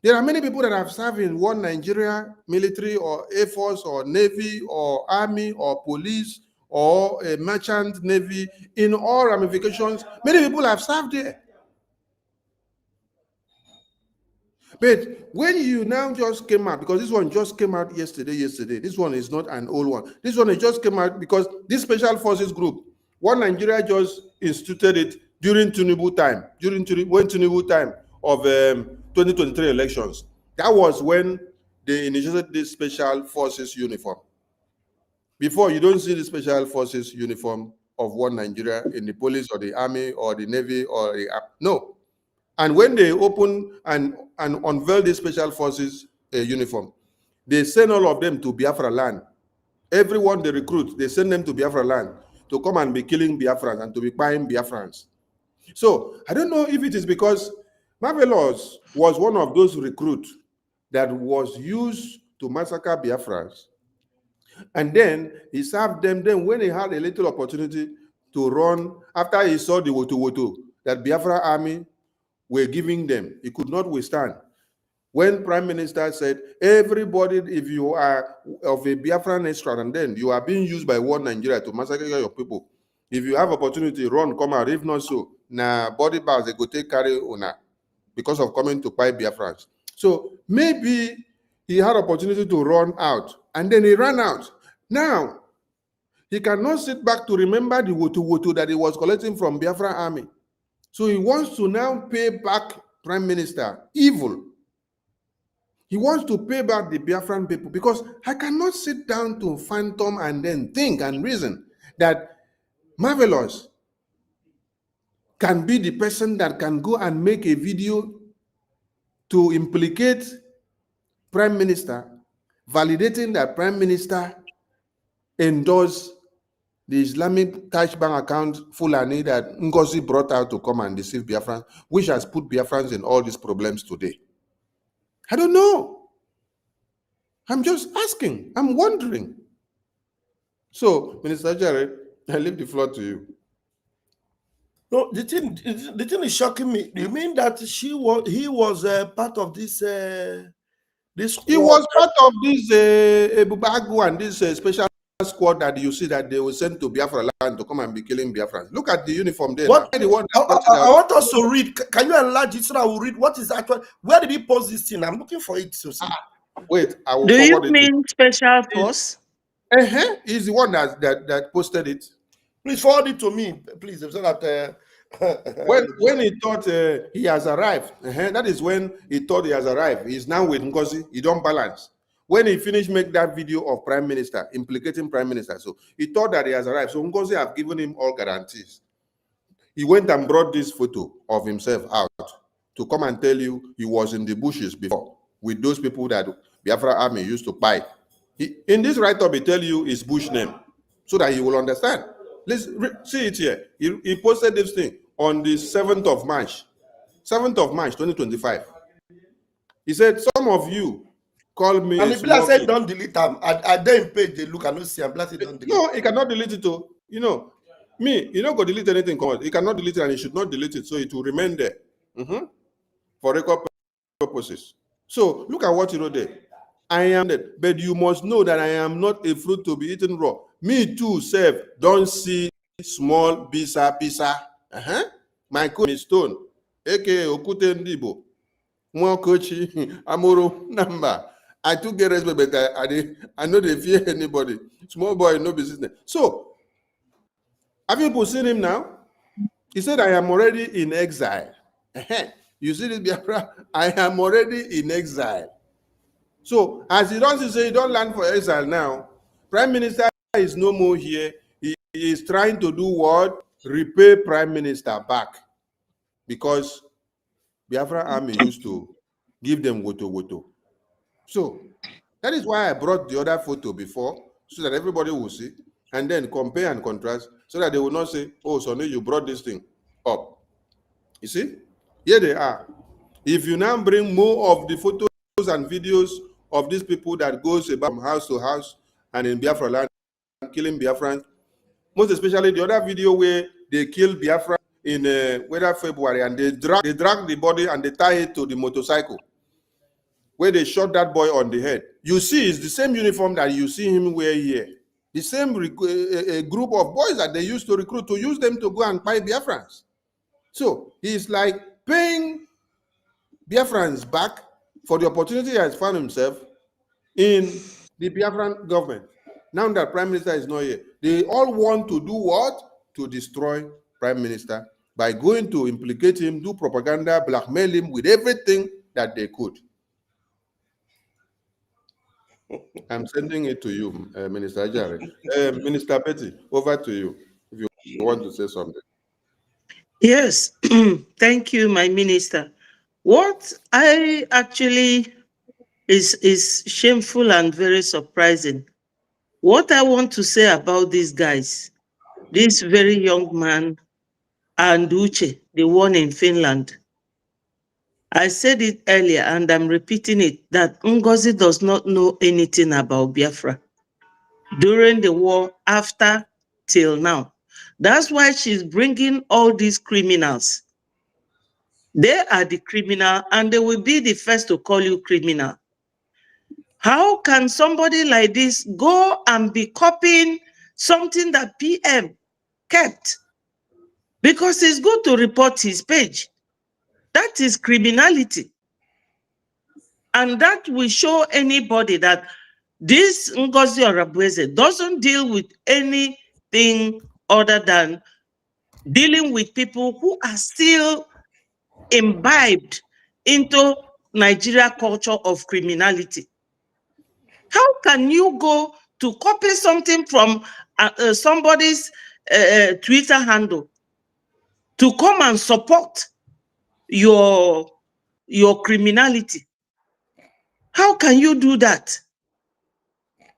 Speaker 8: There are many people that have served in one Nigeria military or Air Force or Navy or Army or police or a merchant navy in all ramifications. Many people have served there. But when you now just came out, because this one just came out yesterday, this one is not an old one. This one, it just came out because this special forces group, one Nigeria just instituted it during Tinubu time, when Tinubu time of 2023 elections. That was when they initiated this special forces uniform. Before, you don't see the special forces uniform of one Nigeria in the police or the army or the navy or the no. And when they open and unveil the special forces uniform, They send all of them to Biafra land. Everyone they recruit, they send them to Biafra land to come and be killing Biafrans and to be buying Biafrans. So I don't know if it is because Marvelous was one of those recruits that was used to massacre Biafrans. And then he served them. Then when he had a little opportunity to run, after he saw the Woto that Biafra army were giving them, he could not withstand. When Prime Minister said, everybody, if you are of a Biafran extract, and then you are being used by one Nigeria to massacre your people, if you have opportunity, run, come out. If not so, na body bags, they go take carry una because of coming to buy Biafrans. So maybe he had opportunity to run out, and then he ran out. Now, he cannot sit back to remember the Woto that he was collecting from Biafra army. So he wants to now pay back Prime Minister evil. He wants to pay back the Biafran people, because I cannot sit down to phantom and then think and reason that Marvelous can be the person that can go and make a video to implicate Prime Minister, validating that Prime Minister endorsed the Islamic Taj bank account Fulani that Ngozi brought out to come and deceive Biafrans, which has put Biafrans in all these problems today. I don't know. I'm just asking. I'm wondering. So, Minister Jared, I leave the floor to you.
Speaker 9: No, the thing is shocking me. You mean that he was part of this this
Speaker 8: He was part of this Ebubagu and this special squad that you see that they will send to Biafra land to come and be killing Biafrans. Look at the uniform there.
Speaker 9: What?
Speaker 8: The one
Speaker 9: I want us to read. Can you enlarge it so that we'll read what is actual? Where did he post this thing? I'm looking for it to see.
Speaker 8: Wait, I will
Speaker 10: Do you
Speaker 8: forward it to you.
Speaker 10: mean special force?
Speaker 8: He's the one that posted it.
Speaker 9: Please forward it to me, please, so that
Speaker 8: when he thought he has arrived, that is when he thought he has arrived. He's now with Ngozi. He don't balance. When he finished make that video of Prime Minister, implicating Prime Minister, so he thought that he has arrived. So Ngozi have given him all guarantees. He went and brought this photo of himself out to come and tell you he was in the bushes before with those people that Biafra army used to buy. In this write-up, he tell you his bush name so that you will understand. Let's see it here. He posted this thing on the 7th of March, 2025. He said, some of you call me
Speaker 9: and
Speaker 8: a
Speaker 9: the black
Speaker 8: small
Speaker 9: said
Speaker 8: kid.
Speaker 9: don't delete them. I then page they look and not see. And black said don't delete.
Speaker 8: No, he cannot delete it too. You know, me, you don't go delete anything. He cannot delete it and he should not delete it. So it will remain there for record purposes. So look at what he wrote there. I am dead, but you must know that I am not a fruit to be eaten raw. Me too, self, don't see small bisa. My code is stone, aka Okute Ndibo. Mwakochi, Amoro, number. I took a respect, but I know they fear anybody. Small boy, no business. So, have you seen him now? He said, I am already in exile. You see this, Biafra? I am already in exile. So, as he doesn't say, he don't land for exile now. Prime Minister is no more here. He is trying to do what? Repay Prime Minister back. Because Biafra army used to give them woto. So, that is why I brought the other photo before, so that everybody will see, and then compare and contrast, so that they will not say, oh, Sonny, you brought this thing up. You see? Here they are. If you now bring more of the photos and videos of these people that goes about from house to house and in Biafra land, killing Biafrans, most especially the other video where they killed Biafra in whether February, and they drag the body and they tie it to the motorcycle, where they shot that boy on the head. You see, it's the same uniform that you see him wear here. The same group of boys that they used to recruit to use them to go and buy Biafrans. So he's like paying Biafrans back for the opportunity he has found himself in the Biafran government. Now that Prime Minister is not here, they all want to do what? To destroy Prime Minister by going to implicate him, do propaganda, blackmail him with everything that they could. I'm sending it to you, Minister Ajare. Minister Betty, over to you if you want to say something.
Speaker 10: Yes, thank you, my minister. What I actually is shameful and very surprising. What I want to say about these guys, this very young man and Uche, the one in Finland, I said it earlier and I'm repeating it, that Ngozi does not know anything about Biafra during the war, after, till now. That's why she's bringing all these criminals. They are the criminal and they will be the first to call you criminal. How can somebody like this go and be copying something that PM kept? Because it's good to report his page. That is criminality. And that will show anybody that this Ngozi Orabueze doesn't deal with anything other than dealing with people who are still imbibed into Nigeria culture of criminality. How can you go to copy something from somebody's Twitter handle to come and support your criminality? How can you do that?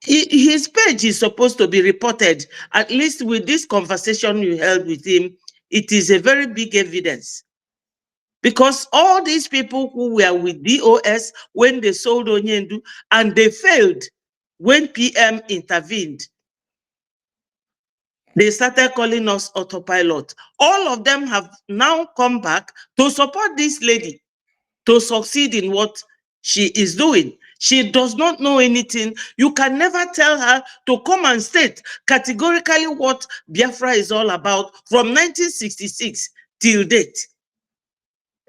Speaker 10: His page is supposed to be reported. At least with this conversation you held with him, it is a very big evidence. Because all these people who were with DOS when they sold Onyendu, and they failed when PM intervened, they started calling us autopilot. All of them have now come back to support this lady to succeed in what she is doing. She does not know anything. You can never tell her to come and state categorically what Biafra is all about from 1966 till date.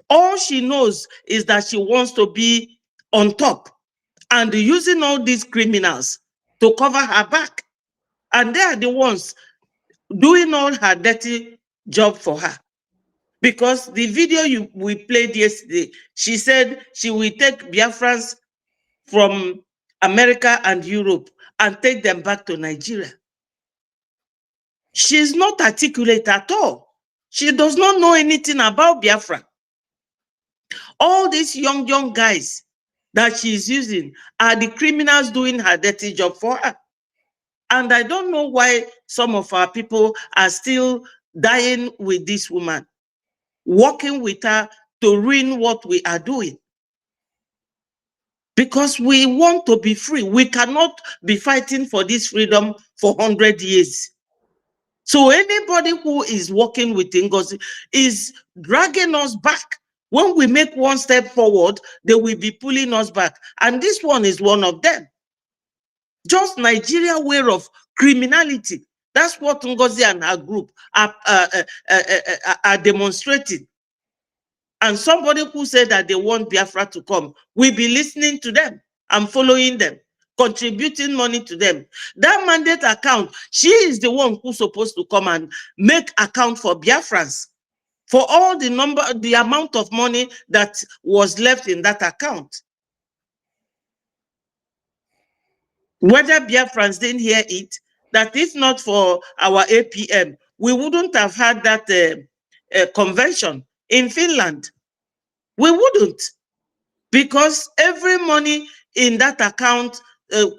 Speaker 10: All she knows is that she wants to be on top and using all these criminals to cover her back. And they are the ones doing all her dirty job for her. Because the video we played yesterday, she said she will take Biafrans from America and Europe and take them back to Nigeria. She's not articulate at all. She does not know anything about Biafra. All these young guys that she's using are the criminals doing her dirty job for her. And I don't know why some of our people are still dying with this woman, working with her to ruin what we are doing. Because we want to be free. We cannot be fighting for this freedom for 100 years. So anybody who is working with Ngozi is dragging us back. When we make one step forward, they will be pulling us back. And this one is one of them. Just Nigeria way of criminality. That's what Ngozi and her group are demonstrating. And somebody who said that they want Biafra to come, we'll be listening to them and following them, contributing money to them. That mandate account, she is the one who's supposed to come and make account for Biafrans, for all the amount of money that was left in that account. Whether Biafrans didn't hear it, that if not for our APM, we wouldn't have had that convention in Finland. We wouldn't. Because every money in that account,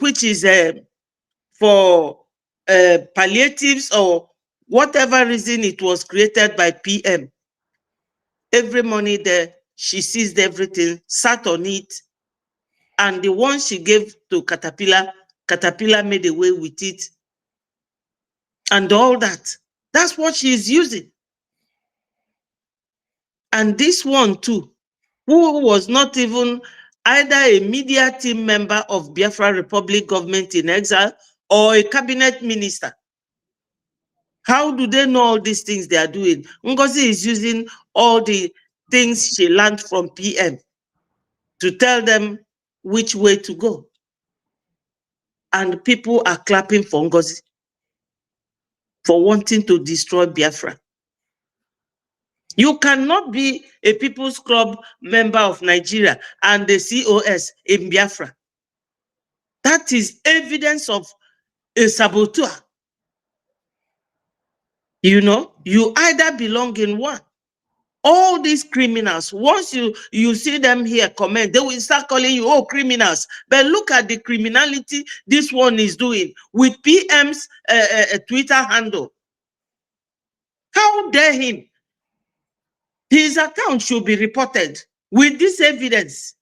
Speaker 10: which is for palliatives or whatever reason it was created by PM, every money there, she seized everything, sat on it, and the one she gave to Caterpillar made away with it, and all that. That's what she is using. And this one too, who was not even either a media team member of Biafra Republic government in exile or a cabinet minister. How do they know all these things they are doing? Ngozi is using all the things she learned from PM to tell them which way to go. And people are clapping for Ngozi for wanting to destroy Biafra. You cannot be a People's Club member of Nigeria and the COS in Biafra. That is evidence of a saboteur. You know, you either belong in one All these criminals, once you see them here comment, they will start calling you, oh, criminals. But look at the criminality this one is doing with PM's Twitter handle. How dare him? His account should be reported with this evidence.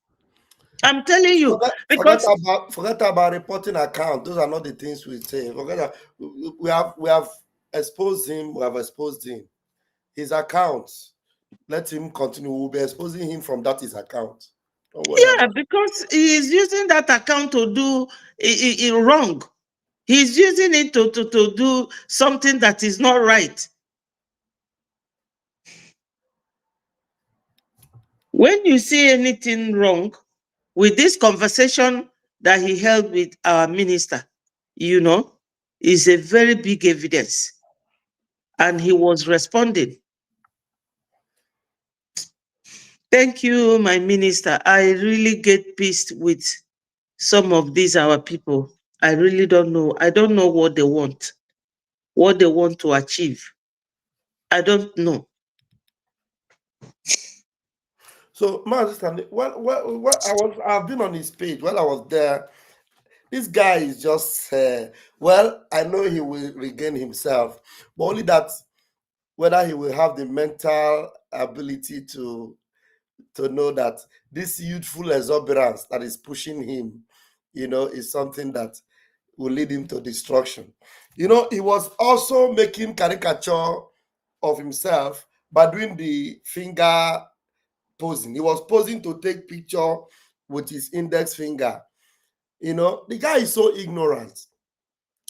Speaker 10: I'm telling you,
Speaker 9: forget
Speaker 10: because
Speaker 9: about reporting account. Those are not the things we say. We have exposed him. We have exposed him. His account. Let him continue. We'll be exposing him from his account. Don't worry
Speaker 10: yeah,
Speaker 9: about it.
Speaker 10: because he is using that account to do wrong. He's using it to do something that is not right. When you see anything wrong with this conversation that he held with our minister, is a very big evidence. And he was responding. Thank you, my minister. I really get pissed with some of these our people. I really don't know. I don't know what they want to achieve. I don't know.
Speaker 9: So, Master, I've been on his page while I was there. This guy is just I know he will regain himself, but only that whether he will have the mental ability to know that this youthful exuberance that is pushing him, is something that will lead him to destruction. He was also making caricature of himself by doing the finger posing. He was posing to take picture with his index finger. The guy is so ignorant,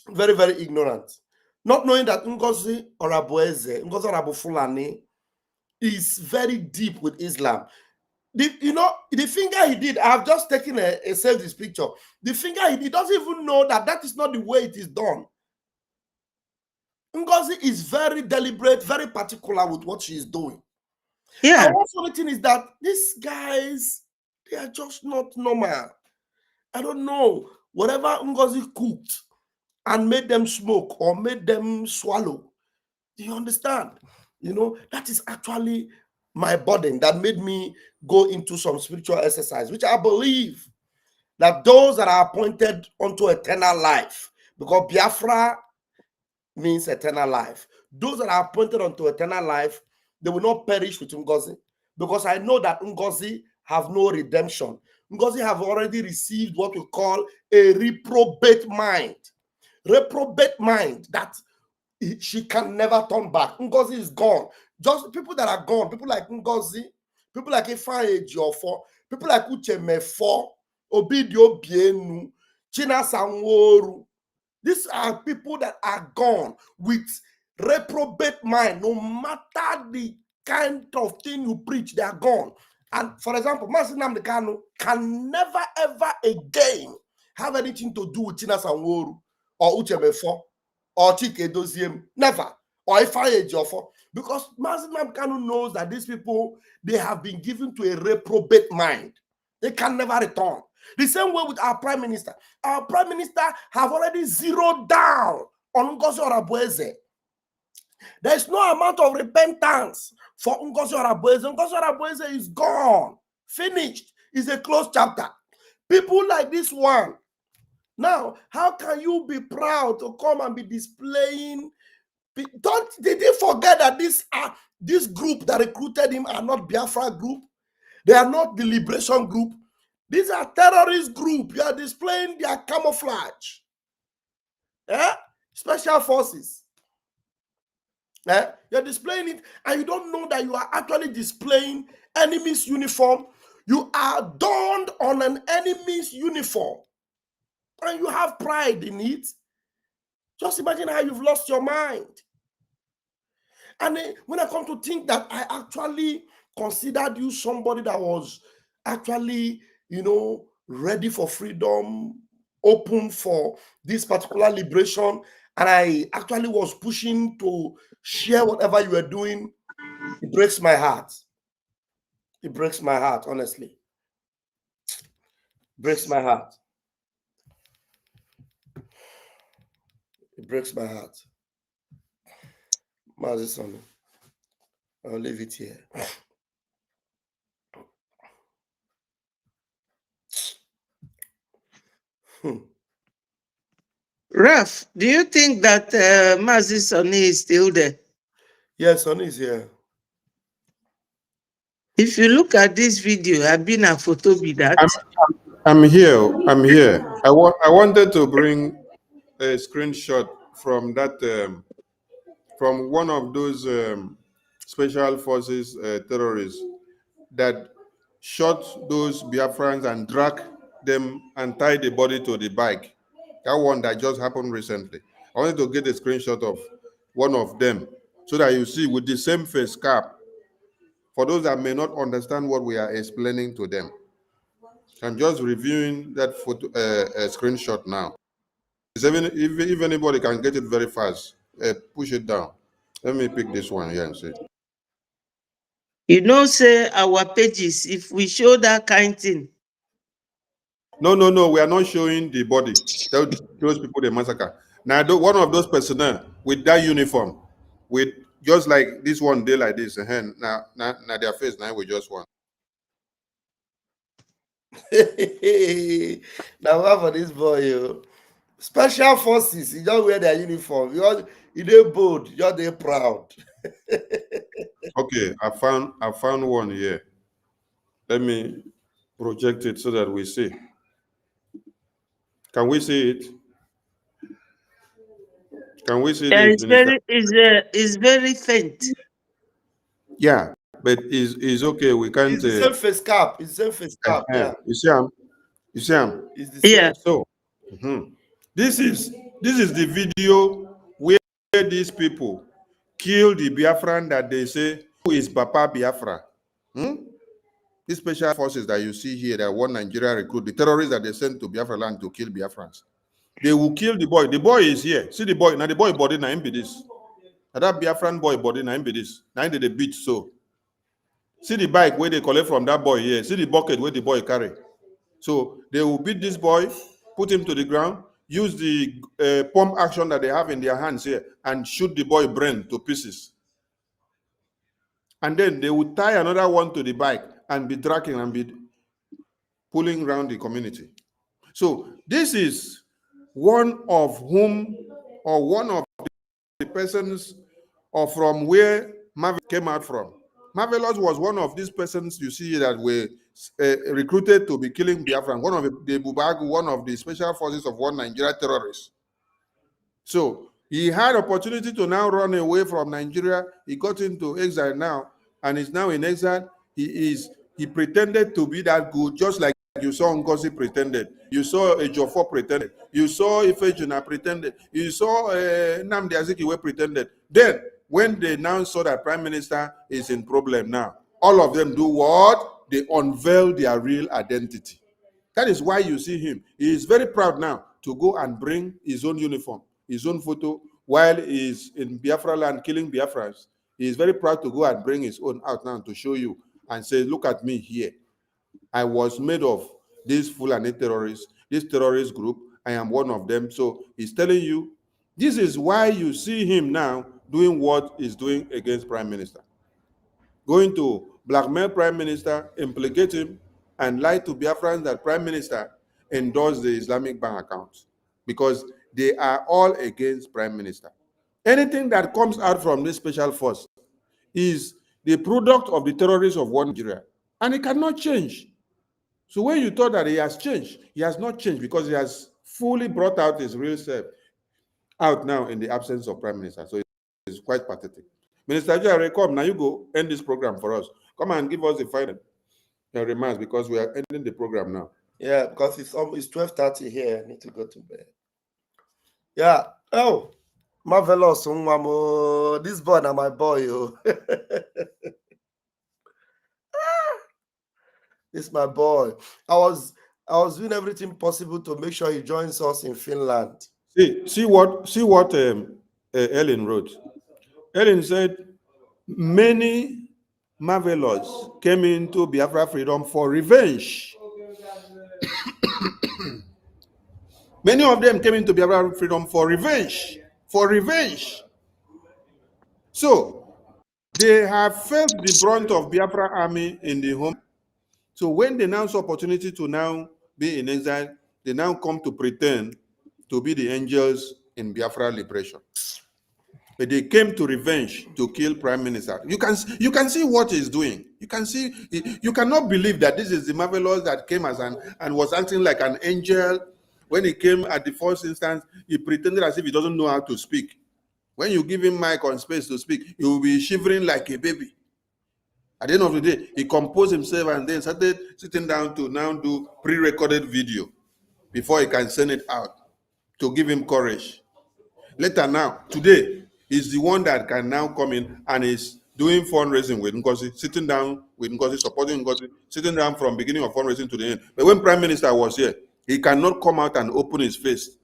Speaker 9: very, very ignorant, not knowing that Ngozi Orabu Fulani is very deep with Islam. The finger he did, I have just taken a saved this picture. The finger he did doesn't even know that is not the way it is done. Ngozi is very deliberate, very particular with what she is doing.
Speaker 10: Yeah.
Speaker 9: And what's funny thing is that these guys, they are just not normal. I don't know. Whatever Ngozi cooked and made them smoke or made them swallow, do you understand? That is actually my burden that made me go into some spiritual exercise, which I believe that those that are appointed unto eternal life, because Biafra means eternal life, those that are appointed unto eternal life, they will not perish with Ngozi, because I know that Ngozi have no redemption. Ngozi have already received what we call a reprobate mind. Reprobate mind that she can never turn back. Ngozi is gone. Just people that are gone, people like Ngozi, people like Ifeanyi Ejiofor, people like Uche Mefo, Obidio Bienu, China Sanworu. These are people that are gone with reprobate mind. No matter the kind of thing you preach, they are gone. And for example, Mazi Nnamdi Kanu can never ever again have anything to do with China Sanworu or Uche Mefo or Chike Doziem, never, or Ifeanyi Ejiofor, because Mazi Nnamdi Kanu knows that these people, they have been given to a reprobate mind. They can never return. The same way with our prime minister. Our prime minister have already zeroed down on Ngozi Orabueze. There is no amount of repentance for Ngozi Orabueze. Ngozi Orabueze is gone, finished. It's a closed chapter. People like this one. Now, how can you be proud to come and be displaying? Did you forget that this group that recruited him are not Biafra group? They are not the liberation group. These are terrorist group. You are displaying their camouflage. Special forces. You're displaying it, and you don't know that you are actually displaying enemy's uniform. You are donned on an enemy's uniform, and you have pride in it. Just imagine how you've lost your mind. And when I come to think that I actually considered you somebody that was actually, ready for freedom, open for this particular liberation, and I actually was pushing to share whatever you were doing, it breaks my heart. It breaks my heart, honestly. It breaks my heart. It breaks my heart. Mazi Sonu. I'll leave it here.
Speaker 10: Raf, do you think that Mazi Sonny is still there?
Speaker 9: Yes, Sonny is here.
Speaker 10: If you look at this video, I've been a photo with that.
Speaker 8: I'm here. I'm here. I wanted to bring a screenshot from that from one of those special forces terrorists that shot those Biafrans and dragged them and tied the body to the bike. That one that just happened recently. I wanted to get a screenshot of one of them so that you see with the same face cap. For those that may not understand what we are explaining to them, I'm just reviewing that photo screenshot now. If anybody can get it very fast, push it down. Let me pick this one here and see.
Speaker 10: You know, say our pages, if we show that kind thing.
Speaker 8: No, we are not showing the body. Those people they massacre. Now, one of those personnel with that uniform, with just like this one day like this, now their face now we just want.
Speaker 9: Now, what for this boy? Yo? Special forces, you just wear their uniform. You dey bold, you dey proud.
Speaker 8: Okay, I found one here. Let me project it so that we see. Can we see it? Can we see
Speaker 10: Yeah,
Speaker 8: this, Minister?
Speaker 10: it's very faint.
Speaker 8: Yeah, but is okay. We can't.
Speaker 9: It's the same face cap. It's the same face cap. Yeah.
Speaker 8: You see him? You see him?
Speaker 9: It's the same.
Speaker 10: Yeah.
Speaker 8: So, this is the video where these people kill the Biafran that they say who is Papa Biafra. These special forces that you see here that one Nigeria recruit, the terrorists that they sent to Biafra land to kill Biafrans. They will kill the boy. The boy is here. See the boy. Now the boy body now him be this. Now that Biafran boy body now him be this. Now they beat so. See the bike where they collect from that boy here. See the bucket where the boy carry. So they will beat this boy, put him to the ground, use the pump action that they have in their hands here, and shoot the boy brain to pieces. And then they will tie another one to the bike and be dragging and be pulling around the community. So this is one of the persons or from where Marvel came out from. Marvelous was one of these persons you see that were recruited to be killing Biafran, one of the Bubagu, one of the special forces of one Nigeria terrorist. So he had opportunity to now run away from Nigeria. He got into exile now, and is now in exile. He pretended to be that good, just like you saw Ngozi pretended. You saw Ejiofor pretended. You saw Ifejuna pretended. You saw Nnamdi Azikiwe pretended. Then, when they now saw that Prime Minister is in problem now, all of them do what? They unveil their real identity. That is why you see him. He is very proud now to go and bring his own uniform, his own photo, while he is in Biafra land killing Biafrans. He is very proud to go and bring his own out now to show you and say, look at me here. I was made of these Fulani terrorists, this terrorist group. I am one of them. So he's telling you, this is why you see him now doing what he's doing against Prime Minister. Going to blackmail Prime Minister, implicate him, and lie to Biafrans that Prime Minister endorsed the Islamic bank account because they are all against Prime Minister. Anything that comes out from this special force is the product of the terrorists of one Nigeria, and it cannot change. So when you thought that he has changed, he has not changed because he has fully brought out his real self out now in the absence of Prime Minister. So it's quite pathetic. Minister Jare, come now, you go end this program for us. Come and give us the final remarks because we are ending the program now.
Speaker 9: Yeah, because it's 12:30 here. I need to go to bed. Yeah. Oh, marvelous, Mamo. This boy now my boy. Oh. This is my boy. I was doing everything possible to make sure he joins us in Finland.
Speaker 8: See what Ellen wrote. Ellen said, many marvelous came into Biafra freedom for revenge. Many of them came into Biafra freedom for revenge. For revenge. So, They have felt the brunt of Biafra army in the home. So when they now saw opportunity to now be in exile, they now come to pretend to be the angels in Biafra liberation. But they came to revenge to kill Prime Minister. You can see what he's doing. You cannot believe that this is the marvelous that came as and was acting like an angel. When he came at the first instance, he pretended as if he doesn't know how to speak. When you give him mic on space to speak, he will be shivering like a baby. At the end of the day, he composed himself and then started sitting down to now do pre-recorded video before he can send it out to give him courage. Later now, today, he's the one that can now come in and is doing fundraising with Ngozi, sitting down with Ngozi, supporting Ngozi, sitting down from beginning of fundraising to the end. But when Prime Minister was here, he cannot come out and open his face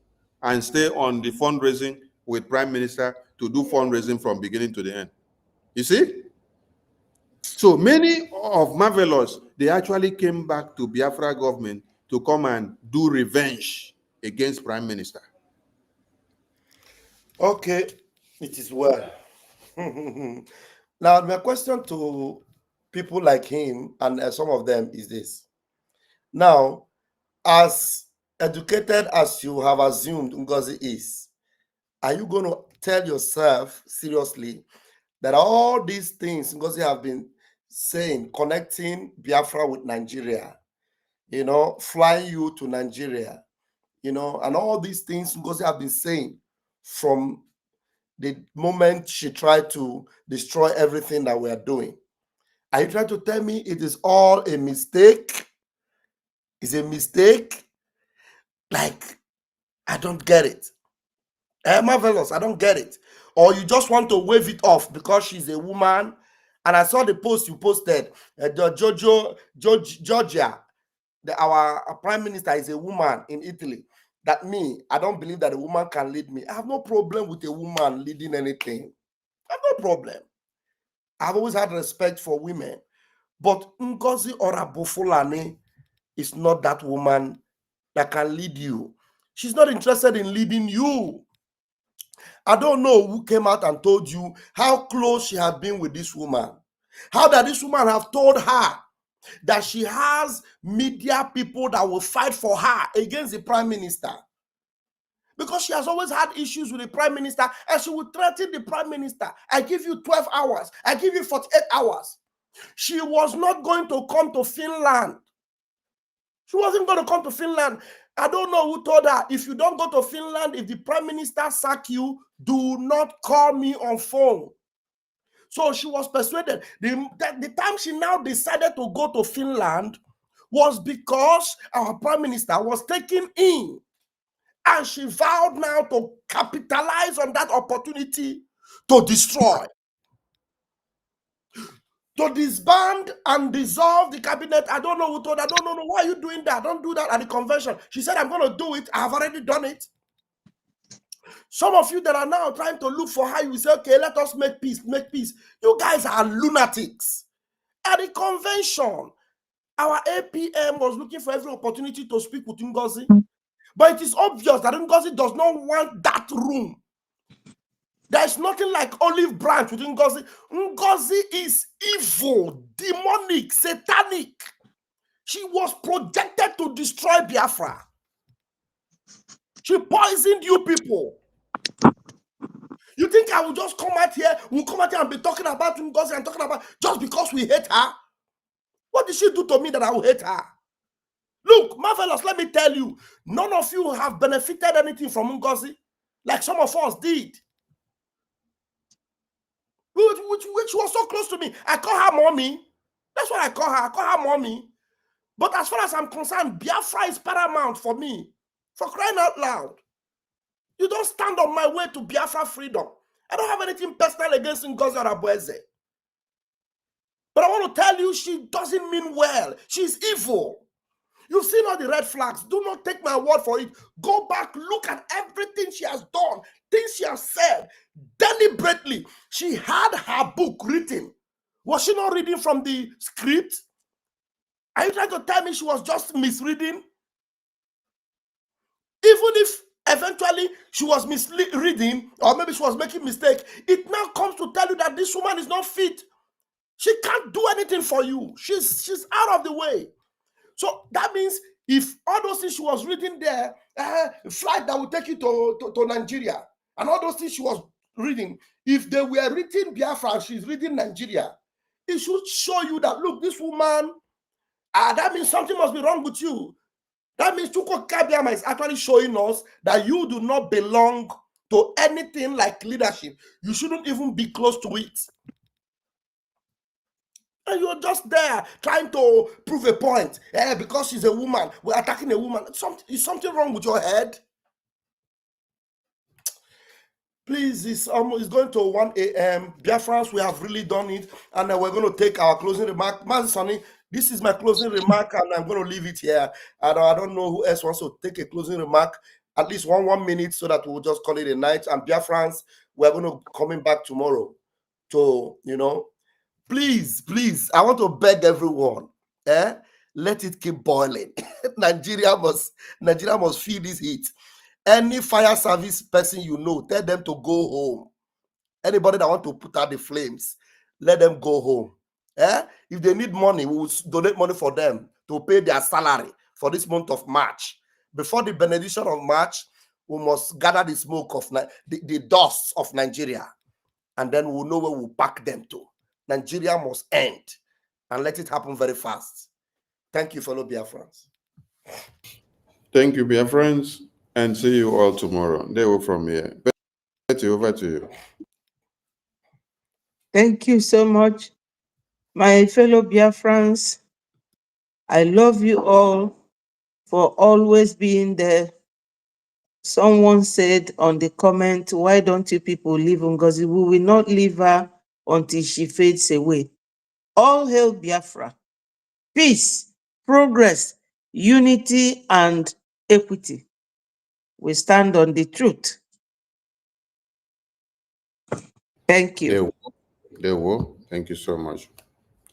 Speaker 8: and stay on the fundraising with Prime Minister to do fundraising from beginning to the end. You see? So many of Marvelous, they actually came back to Biafra government to come and do revenge against Prime Minister.
Speaker 9: Okay, it is well. Now, my question to people like him and some of them is this. Now, as educated as you have assumed Ngozi is, are you going to tell yourself seriously that all these things Ngozi have been saying, connecting Biafra with Nigeria, flying you to Nigeria, and all these things Ngozi have been saying from the moment she tried to destroy everything that we are doing? Are you trying to tell me it is all a mistake? It's a mistake? Like, I don't get it. Marvelous, I don't get it. Or you just want to wave it off because she's a woman. And I saw the post you posted, Georgia, our prime minister is a woman in Italy. That me, I don't believe that a woman can lead me. I have no problem with a woman leading anything. I have no problem. I've always had respect for women. But Ngozi Orabofulani is not that woman that can lead you. She's not interested in leading you. I don't know who came out and told you how close she had been with this woman. How that this woman have told her that she has media people that will fight for her against the prime minister. Because she has always had issues with the prime minister and she would threaten the prime minister. I give you 12 hours. I give you 48 hours. She was not going to come to Finland. She wasn't going to come to Finland. I don't know who told her, if you don't go to Finland, if the prime minister sack you, do not call me on phone. So she was persuaded. The time she now decided to go to Finland was because our prime minister was taken in. And she vowed now to capitalize on that opportunity to destroy. To disband and dissolve the cabinet. I don't know who told her. I don't know. Why are you doing that? Don't do that at the convention. She said, I'm going to do it. I have already done it. Some of you that are now trying to look for how you say, okay, let us make peace, make peace. You guys are lunatics. At the convention, our APM was looking for every opportunity to speak with Ngozi. But it is obvious that Ngozi does not want that room. There's nothing like olive branch with Ngozi. Ngozi is evil, demonic, satanic. She was projected to destroy Biafra. She poisoned you people. You think I will just come out here, we'll come out here and be talking about Ngozi and talking about just because we hate her? What did she do to me that I will hate her? Look, Marvelous, let me tell you, none of you have benefited anything from Ngozi like some of us did. Which was so close to me. I call her mommy. That's what I call her. I call her mommy. But as far as I'm concerned, Biafra is paramount for me. For crying out loud. You don't stand on my way to Biafra freedom. I don't have anything personal against Ngozi Orabueze. But I want to tell you, she doesn't mean well. She's evil. You've seen all the red flags. Do not take my word for it. Go back, look at everything she has done, things she has said deliberately. She had her book written. Was she not reading from the script? Are you trying to tell me she was just misreading? Even if Eventually, she was misreading, or maybe she was making mistake. It now comes to tell you that this woman is not fit. She can't do anything for you. She's out of the way. So that means if all those things she was reading there, flight that will take you to Nigeria, and all those things she was reading, if they were reading Biafra and she's reading Nigeria, it should show you that, look, this woman, that means something must be wrong with you. That means Chuko Kabiama is actually showing us that you do not belong to anything like leadership. You shouldn't even be close to it. And you're just there trying to prove a point. Because she's a woman, we're attacking a woman. Is something wrong with your head? Please, it's going to 1 a.m. Biafrans, we have really done it. And we're going to take our closing remark. Master Sonny, this is my closing remark, and I'm going to leave it here. And I don't know who else wants to take a closing remark. At least one minute, so that we'll just call it a night. And Biafrans, we're going to coming back tomorrow to, please, I want to beg everyone, let it keep boiling. Nigeria must feel this heat. Any fire service person tell them to go home. Anybody that want to put out the flames, let them go home. If they need money, we will donate money for them to pay their salary for this month of March. Before the benediction of March, we must gather the smoke of the dust of Nigeria, and then we'll know where we'll pack them to. Nigeria must end, and let it happen very fast. Thank you, fellow Biafrans.
Speaker 8: Thank you, Biafrans, and see you all tomorrow. They were from here. Betty, over to you.
Speaker 10: Thank you so much, my fellow Biafrans. I love you all for always being there. Someone said on the comment, why don't you people leave Ngozi? We will not leave her until she fades away. All hail Biafra. Peace, progress, unity, and equity. We stand on the truth. Thank you.
Speaker 8: They will. Thank you so much.